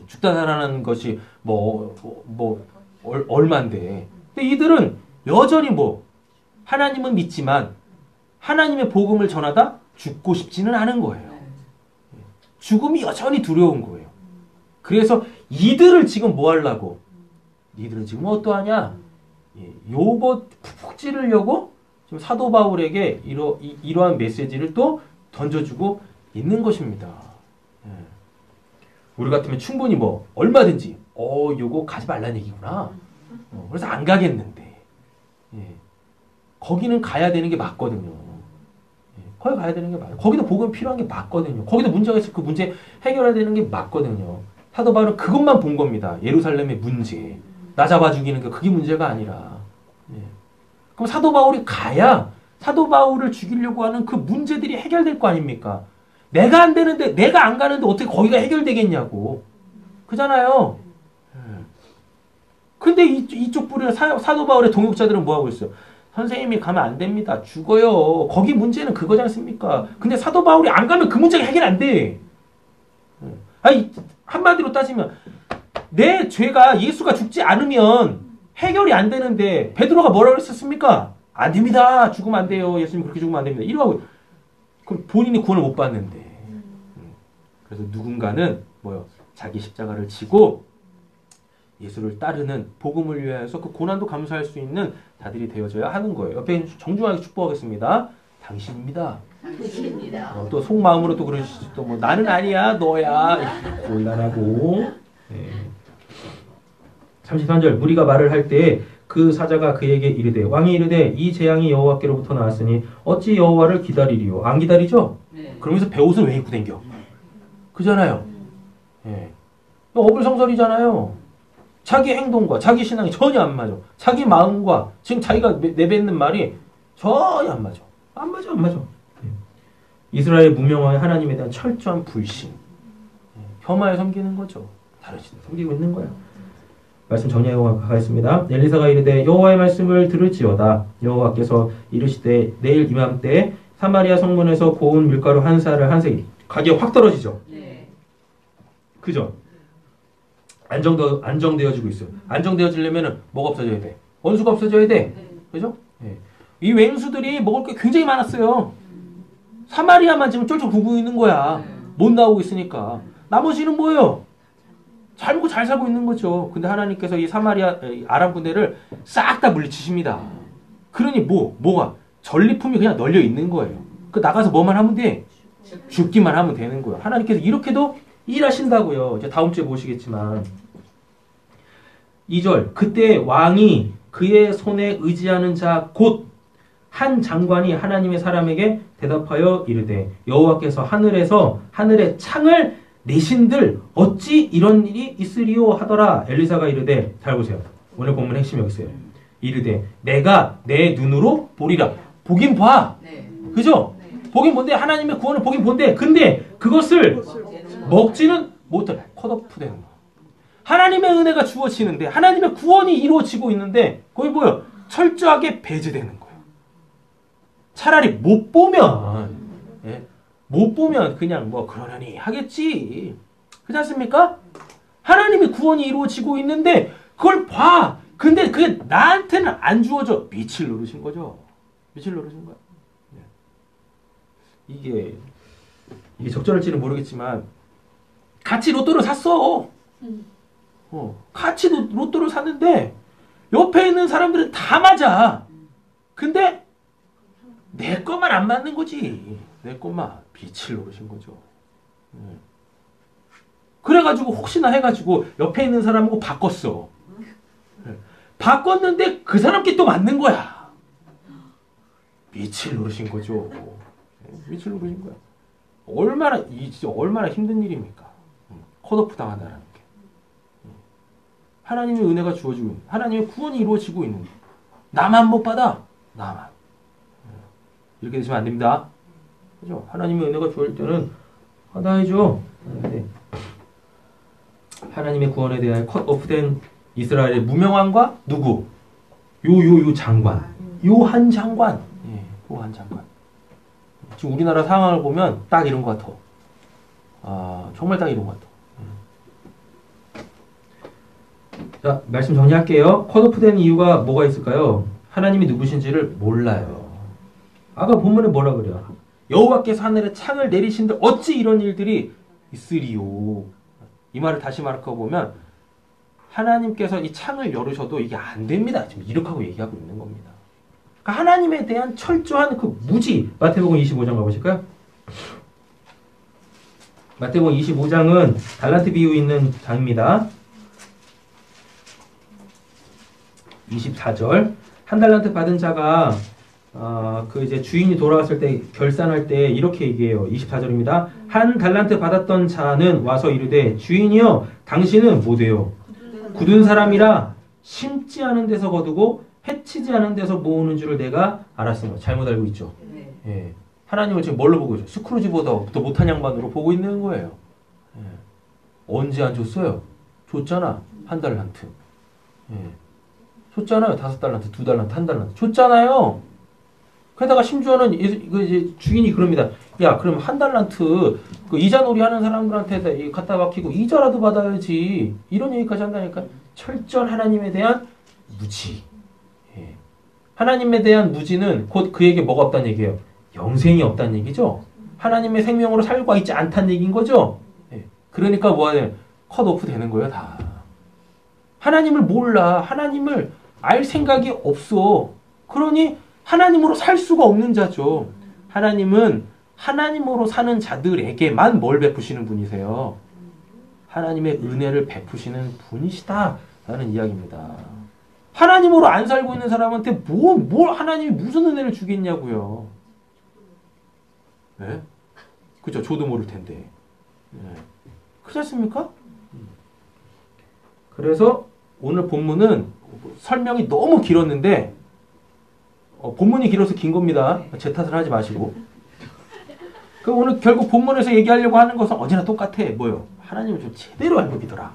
죽다 살아나는 것이 얼만데. 근데 이들은 여전히 하나님은 믿지만 하나님의 복음을 전하다 죽고 싶지는 않은 거예요. 죽음이 여전히 두려운 거예요. 그래서 이들을 지금 뭐 하려고? 이들은 지금 어떠하냐? 요거 푹 찌르려고 지금 사도 바울에게 이러한 메시지를 또 던져주고 있는 것입니다. 우리 같으면 충분히 얼마든지 요거 가지 말라는 얘기구나. 그래서 안 가겠는데 거기는 가야 되는 게 맞거든요. 거기 가야 되는 게 맞아요. 거기도 복음 필요한 게 맞거든요. 거기도 문제가 있어 그 문제 해결해야 되는 게 맞거든요. 사도 바울은 그것만 본 겁니다. 예루살렘의 문제. 나 잡아 죽이는 게 그게 문제가 아니라. 그럼 사도 바울이 가야 사도 바울을 죽이려고 하는 그 문제들이 해결될 거 아닙니까? 내가 안 되는데 내가 안 가는데 어떻게 거기가 해결되겠냐고. 그잖아요. 근데 이쪽 뿌리는 사도 바울의 동역자들은 뭐하고 있어요? 선생님이 가면 안 됩니다. 죽어요. 거기 문제는 그거지 않습니까? 근데 사도 바울이 안 가면 그 문제가 해결 안 돼. 아니, 한마디로 따지면 내 죄가 예수가 죽지 않으면 해결이 안 되는데 베드로가 뭐라고 했었습니까? 안 됩니다. 죽으면 안 돼요. 예수님 그렇게 죽으면 안 됩니다. 이러고 그럼 본인이 구원을 못 받는데. 그래서 누군가는 자기 십자가를 지고 예수를 따르는 복음을 위하여서 그 고난도 감수할 수 있는 자들이 되어져야 하는 거예요. 옆에 정중하게 축복하겠습니다. 당신입니다. 당신입니다. 또 속마음으로 또 그러시죠. 또 나는 아니야, 너야. 곤란하고. 33절 무리가 말을 할 때 그 사자가 그에게 이르되 왕이 이르되 이 재앙이 여호와께로부터 나왔으니 어찌 여호와를 기다리리요? 안 기다리죠? 네. 그러면서 베옷을 왜 입고 댕겨? 그잖아요. 어불성설이잖아요. 자기 행동과 자기 신앙이 전혀 안 맞아. 자기 마음과 지금 자기가 내뱉는 말이 전혀 안 맞아. 안 맞아. 이스라엘 무명화의 하나님에 대한 철저한 불신. 혐오에 섬기는 거죠. 다른 신 섬기고 있는 거야. 말씀 정리하고 가겠습니다. 엘리사가 이르되 여호와의 말씀을 들을지어다. 여호와께서 이르시되 내일 이맘때 사마리아 성문에서 고운 밀가루 한 쌀을 한 세기. 가격 확 떨어지죠. 네. 그죠? 안정되어지고 있어요. 안정되어지려면 뭐가 없어져야 돼? 원수가 없어져야 돼. 그죠? 네. 이 왼수들이 먹을 게 굉장히 많았어요. 사마리아만 지금 쫄쫄 굶고 있는 거야. 못 나오고 있으니까. 나머지는 뭐예요? 잘 먹고 잘 살고 있는 거죠. 근데 하나님께서 이 사마리아, 아람 군대를 싹 다 물리치십니다. 그러니 뭐가? 전리품이 그냥 널려 있는 거예요. 그 나가서 뭐만 하면 돼? 죽기만 하면 되는 거예요. 하나님께서 이렇게도 일하신다고요. 이제 다음 주에 보시겠지만. 2절 그때 왕이 그의 손에 의지하는 자 곧 한 장관이 하나님의 사람에게 대답하여 이르되 여호와께서 하늘의 창을 내신들 어찌 이런 일이 있으리요 하더라. 엘리사가 이르되, 잘 보세요. 오늘 본문 핵심이 여기 있어요. 이르되 내가 내 눈으로 보리라. 보긴 봐. 네. 그죠? 보긴 본데, 하나님의 구원을 보긴 본데, 근데 그것을 먹지는 못해. 컷오프 되는 거. 하나님의 은혜가 주어지는데, 하나님의 구원이 이루어지고 있는데, 거기 뭐요? 철저하게 배제되는 거예요. 차라리 못 보면, 예? 못 보면 그냥 뭐 그러려니 하겠지. 그렇지 않습니까? 하나님의 구원이 이루어지고 있는데, 그걸 봐. 근데 그게 나한테는 안 주어져. 빛을 누르신 거죠. 빛을 누르신 거야. 이게 적절할지는 모르겠지만 같이 로또를 샀어. 같이 로또를 샀는데 옆에 있는 사람들은 다 맞아. 근데 내 것만 안 맞는 거지. 내 것만 빛을 노리신 거죠. 그래가지고 혹시나 해가지고 옆에 있는 사람하고 바꿨어. 바꿨는데 그 사람께 또 맞는 거야. 빛을 노리신 거죠. 빛을 노리신 거야. 진짜 얼마나 힘든 일입니까? 컷오프 당한다는 게. 하나님의 은혜가 주어지고 있는, 하나님의 구원이 이루어지고 있는, 나만 못 받아. 나만. 이렇게 되시면 안 됩니다. 그죠? 하나님의 은혜가 주어질 때는 받아야죠. 네. 하나님의 구원에 대한 컷오프된 이스라엘의 무명왕과 누구? 요 장관. 요 한 장관. 예, 요 한 장관. 지금 우리나라 상황을 보면 딱 이런 것 같아. 정말 딱 이런 것 같아. 자, 말씀 정리할게요. 컷오프된 이유가 뭐가 있을까요? 하나님이 누구신지를 몰라요. 아까 본문에 뭐라 그래요? 여호와께서 하늘에 창을 내리신들 어찌 이런 일들이 있으리요. 이 말을 다시 말하고 보면 하나님께서 이 창을 열으셔도 이게 안 됩니다. 지금 이렇게 하고 얘기하고 있는 겁니다. 그러니까 하나님에 대한 철저한 그 무지. 마태복음 25장 가보실까요? 마태복음 25장은 달란트 비유 있는 장입니다. 24절. 한 달란트 받은 자가 이제 주인이 돌아왔을 때 결산할 때 이렇게 얘기해요. 24절입니다. 한 달란트 받았던 자는 와서 이르되 주인이여 당신은 뭐돼요? 굳은 사람이라 심지 않은 데서 거두고 해치지 않은 데서 모으는 줄을 내가 알았으며. 잘못 알고 있죠. 예. 하나님을 지금 뭘로 보고 있죠? 스크루지보다 더 못한 양반으로 보고 있는 거예요. 예. 언제 안 줬어요? 줬잖아. 한 달란트. 예. 줬잖아요. 5달란트, 2달란트, 1달란트. 줬잖아요. 게다가 심지어는 이제 주인이 그럽니다. 야, 그럼 1달란트 그 이자놀이 하는 사람들한테 갖다 박히고 이자라도 받아야지. 이런 얘기까지 한다니까. 철저한 하나님에 대한 무지. 예. 하나님에 대한 무지는 곧 그에게 뭐가 없다는 얘기예요? 영생이 없다는 얘기죠. 하나님의 생명으로 살고 있지 않다는 얘기인 거죠. 예. 그러니까 뭐하냐? 컷오프 되는 거예요, 다. 하나님을 몰라. 하나님을 알 생각이 없어. 그러니 하나님으로 살 수가 없는 자죠. 하나님은 하나님으로 사는 자들에게만 뭘 베푸시는 분이세요? 하나님의 은혜를 베푸시는 분이시다 라는 이야기입니다. 하나님으로 안 살고 있는 사람한테 뭘 하나님이 무슨 은혜를 주겠냐고요. 네? 그죠? 저도 모를 텐데. 네. 그렇지 않습니까? 그래서 오늘 본문은 설명이 너무 길었는데 본문이 길어서 긴 겁니다. 제 탓을 하지 마시고. 그 오늘 결국 본문에서 얘기하려고 하는 것은 언제나 똑같아. 뭐요? 하나님을 좀 제대로 알고 믿어라.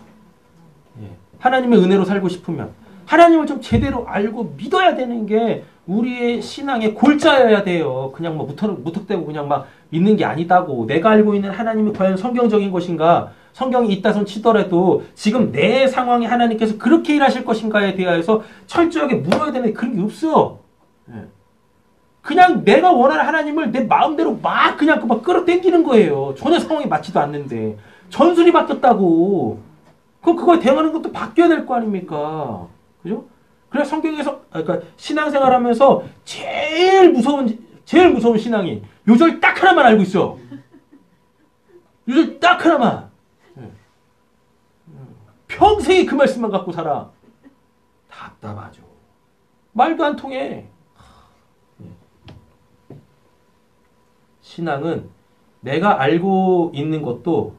예. 하나님의 은혜로 살고 싶으면 하나님을 좀 제대로 알고 믿어야 되는 게 우리의 신앙의 골자여야 돼요. 그냥 뭐 무턱대고 그냥 막 믿는 게 아니다고. 내가 알고 있는 하나님이 과연 성경적인 것인가? 성경이 있다 손 치더라도 지금 내 상황에 하나님께서 그렇게 일하실 것인가에 대해서 철저하게 물어야 되는데 그런 게 없어. 그냥 내가 원하는 하나님을 내 마음대로 막 그냥 막 끌어당기는 거예요. 전혀 상황에 맞지도 않는데. 전술이 바뀌었다고. 그럼 그거에 대응하는 것도 바뀌어야 될 거 아닙니까? 그죠? 그래서 성경에서, 그러니까 신앙생활 하면서 제일 무서운 신앙이 요절 딱 하나만 알고 있어. 요절 딱 하나만. 평생에 그 말씀만 갖고 살아. 답답하죠. 말도 안 통해. 신앙은 내가 알고 있는 것도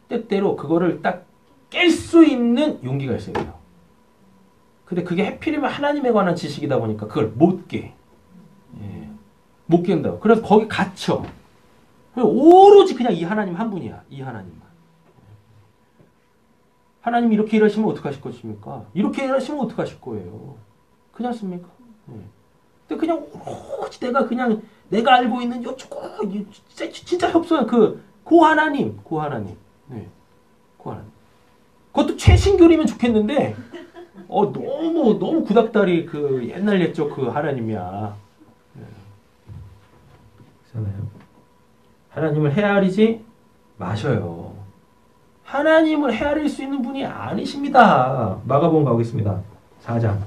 때때로 그거를 딱 깰 수 있는 용기가 있어야 돼요. 근데 그게 해필이면 하나님에 관한 지식이다 보니까 그걸 못 깨. 예. 못 깬다. 그래서 거기 갇혀. 오로지 그냥 이 하나님 한 분이야. 이 하나님만. 하나님이 이렇게 일하시면 어떡하실 것입니까? 이렇게 일하시면 어떡하실 거예요? 그렇지 않습니까? 예. 근데 그냥 오로지 내가 알고 있는 진짜 협소한 그 하나님. 네. 그 하나님. 그것도 최신교리면 좋겠는데 너무 구닥다리 그 옛날 옛적 그 하나님이야. 그렇잖아요. 하나님을 헤아리지 마셔요. 하나님을 헤아릴 수 있는 분이 아니십니다. 마가복음 가보겠습니다. 4장.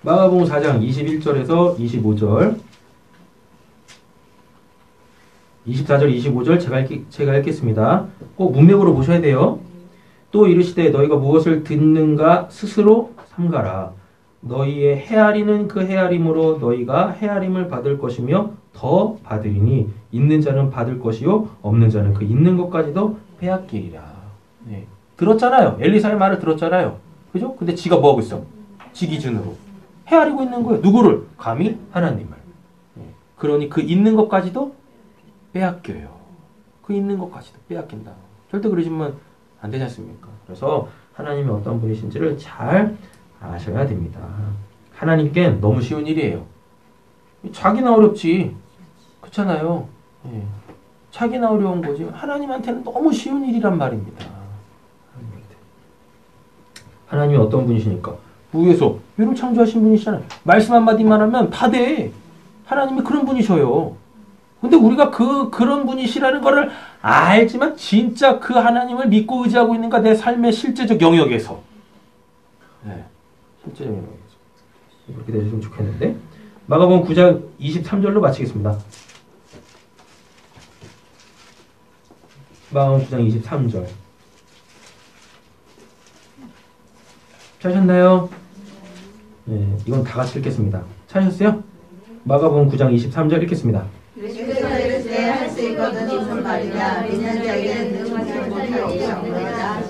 마가복음 4장 21절에서 25절 24절 25절 제가 읽겠습니다. 꼭 문맥으로 보셔야 돼요. 또 이르시되 너희가 무엇을 듣는가 스스로 삼가라. 너희의 헤아리는 그 헤아림으로 너희가 헤아림을 받을 것이며 더 받으리니 있는 자는 받을 것이요 없는 자는 그 있는 것까지도 빼앗기리라. 네. 들었잖아요. 엘리사의 말을 들었잖아요. 그죠? 근데 지가 뭐하고 있어? 지 기준으로 헤아리고 있는 거예요. 누구를? 감히 하나님을. 네. 그러니 그 있는 것까지도 빼앗겨요. 그 있는 것까지도 빼앗긴다. 절대 그러시면 안 되지 않습니까? 그래서 하나님이 어떤 분이신지를 잘 아셔야 됩니다. 하나님께 너무 쉬운 일이에요. 자기나 어렵지. 그렇잖아요. 예. 자기나 어려운 거지. 하나님한테는 너무 쉬운 일이란 말입니다. 하나님이 어떤 분이시니까? 무에서 위로 창조하신 분이시잖아요. 말씀 한마디만 하면 다 돼. 하나님이 그런 분이셔요. 근데 우리가 그런 분이시라는 거를 알지만 진짜 그 하나님을 믿고 의지하고 있는가 내 삶의 실제적 영역에서. 네. 실제적 영역에서. 그렇게 되셨으면 좋겠는데. 마가복음 9장 23절로 마치겠습니다. 마가복음 9장 23절. 찾으셨나요? 네, 이건 다 같이 읽겠습니다. 찾으셨어요? 마가복음 9장 23절 읽겠습니다. 예수께서 이르시되 할 수 있거든 무슨 말이냐 믿는 자에게는 능하지 못할 것이 없느니라.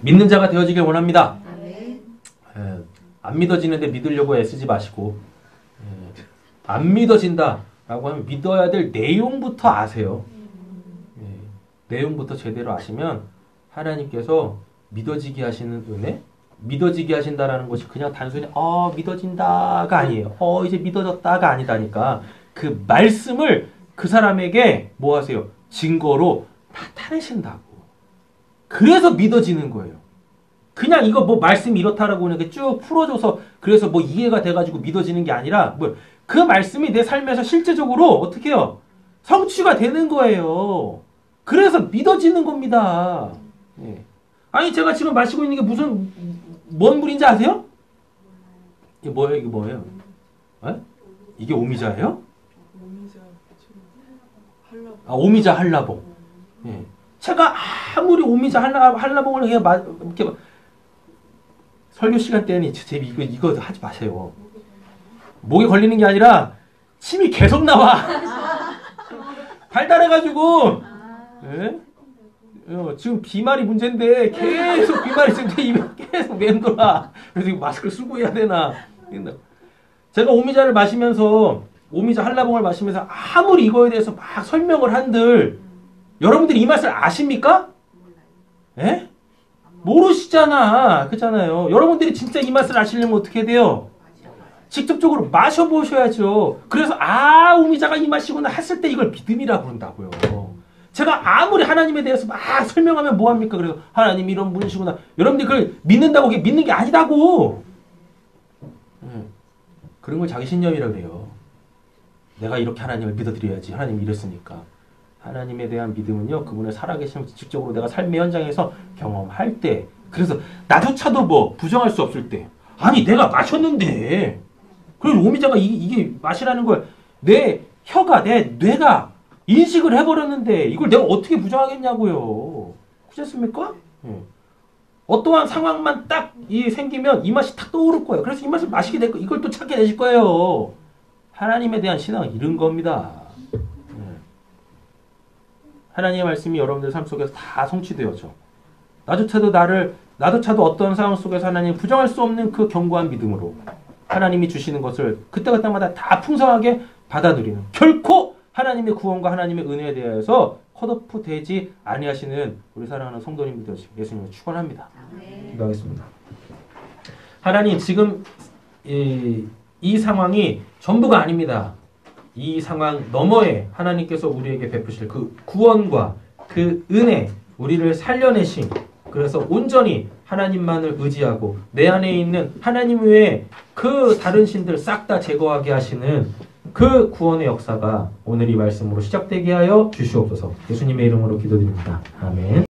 믿는 자가 되어지길 원합니다. 안 믿어지는데 믿으려고 애쓰지 마시고 안 믿어진다라고 하면 믿어야 될 내용부터 아세요. 내용부터 제대로 아시면 하나님께서 믿어지게 하시는 은혜, 믿어지게 하신다라는 것이 그냥 단순히 믿어진다가 아니에요. 이제 믿어졌다가 아니다니까. 그 말씀을 그 사람에게 뭐 하세요? 증거로 나타내신다고. 그래서 믿어지는 거예요. 그냥 이거 뭐 말씀이 이렇다라고 이렇게 쭉 풀어줘서 그래서 뭐 이해가 돼가지고 믿어지는 게 아니라 그 말씀이 내 삶에서 실제적으로 어떻게 해요? 성취가 되는 거예요. 그래서 믿어지는 겁니다. 예. 아니 제가 지금 마시고 있는 게 무슨 뭔 물인지 아세요? 이게 뭐예요? 에? 이게 오미자예요? 오미자 한라봉. 예. 제가 아무리 오미자 한라봉을 이렇게 설교 시간 때는 이거 하지 마세요. 목에 걸리는 게 아니라 침이 계속 나와. 달달해가지고. 예? 지금 비말이 문제인데 계속 비말이 지금 입에 계속 맴돌아. 그래서 이거 마스크를 쓰고 해야 되나. 제가 오미자를 마시면서 오미자 한라봉을 마시면서 아무리 이거에 대해서 막 설명을 한들 여러분들이 이 맛을 아십니까? 예? 모르시잖아. 그렇잖아요. 여러분들이 진짜 이 맛을 아시려면 어떻게 돼요? 직접적으로 마셔보셔야죠. 그래서 오미자가 이 맛이구나 했을 때 이걸 믿음이라고 그런다고요. 제가 아무리 하나님에 대해서 막 설명하면 뭐합니까? 그래서 하나님 이런 분이시구나. 여러분들이 그걸 믿는다고 그게 믿는 게 아니라고. 그런 걸 자기 신념이라고 그래요. 내가 이렇게 하나님을 믿어드려야지. 하나님이 이랬으니까. 하나님에 대한 믿음은요. 그분의 살아계심을 직접적으로 내가 삶의 현장에서 경험할 때. 그래서 나조차도 부정할 수 없을 때. 아니 내가 마셨는데. 그래서 오미자가 이게 맛이라는 걸 내 혀가 내 뇌가 인식을 해버렸는데 이걸 내가 어떻게 부정하겠냐고요. 그렇지 않습니까? 어떠한 상황만 딱 생기면 이 맛이 탁 떠오를 거예요. 그래서 이 맛을 마시게 될 거예요. 이걸 또 찾게 되실 거예요. 하나님에 대한 신앙은 이런 겁니다. 하나님의 말씀이 여러분들 삶 속에서 다 성취되었죠. 나조차도 어떤 상황 속에서 하나님 부정할 수 없는 그 견고한 믿음으로 하나님이 주시는 것을 그때마다 다 풍성하게 받아들이는, 결코 하나님의 구원과 하나님의 은혜에 대해서 컷오프 되지 아니하시는 우리 사랑하는 성도님들 되시길 예수님을 축원합니다. 기도하겠습니다. 하나님, 지금 이 상황이 전부가 아닙니다. 이 상황 너머에 하나님께서 우리에게 베푸실 그 구원과 그 은혜, 우리를 살려내신, 그래서 온전히 하나님만을 의지하고 내 안에 있는 하나님 외에 그 다른 신들 싹 다 제거하게 하시는 그 구원의 역사가 오늘 이 말씀으로 시작되게 하여 주시옵소서. 예수님의 이름으로 기도드립니다. 아멘.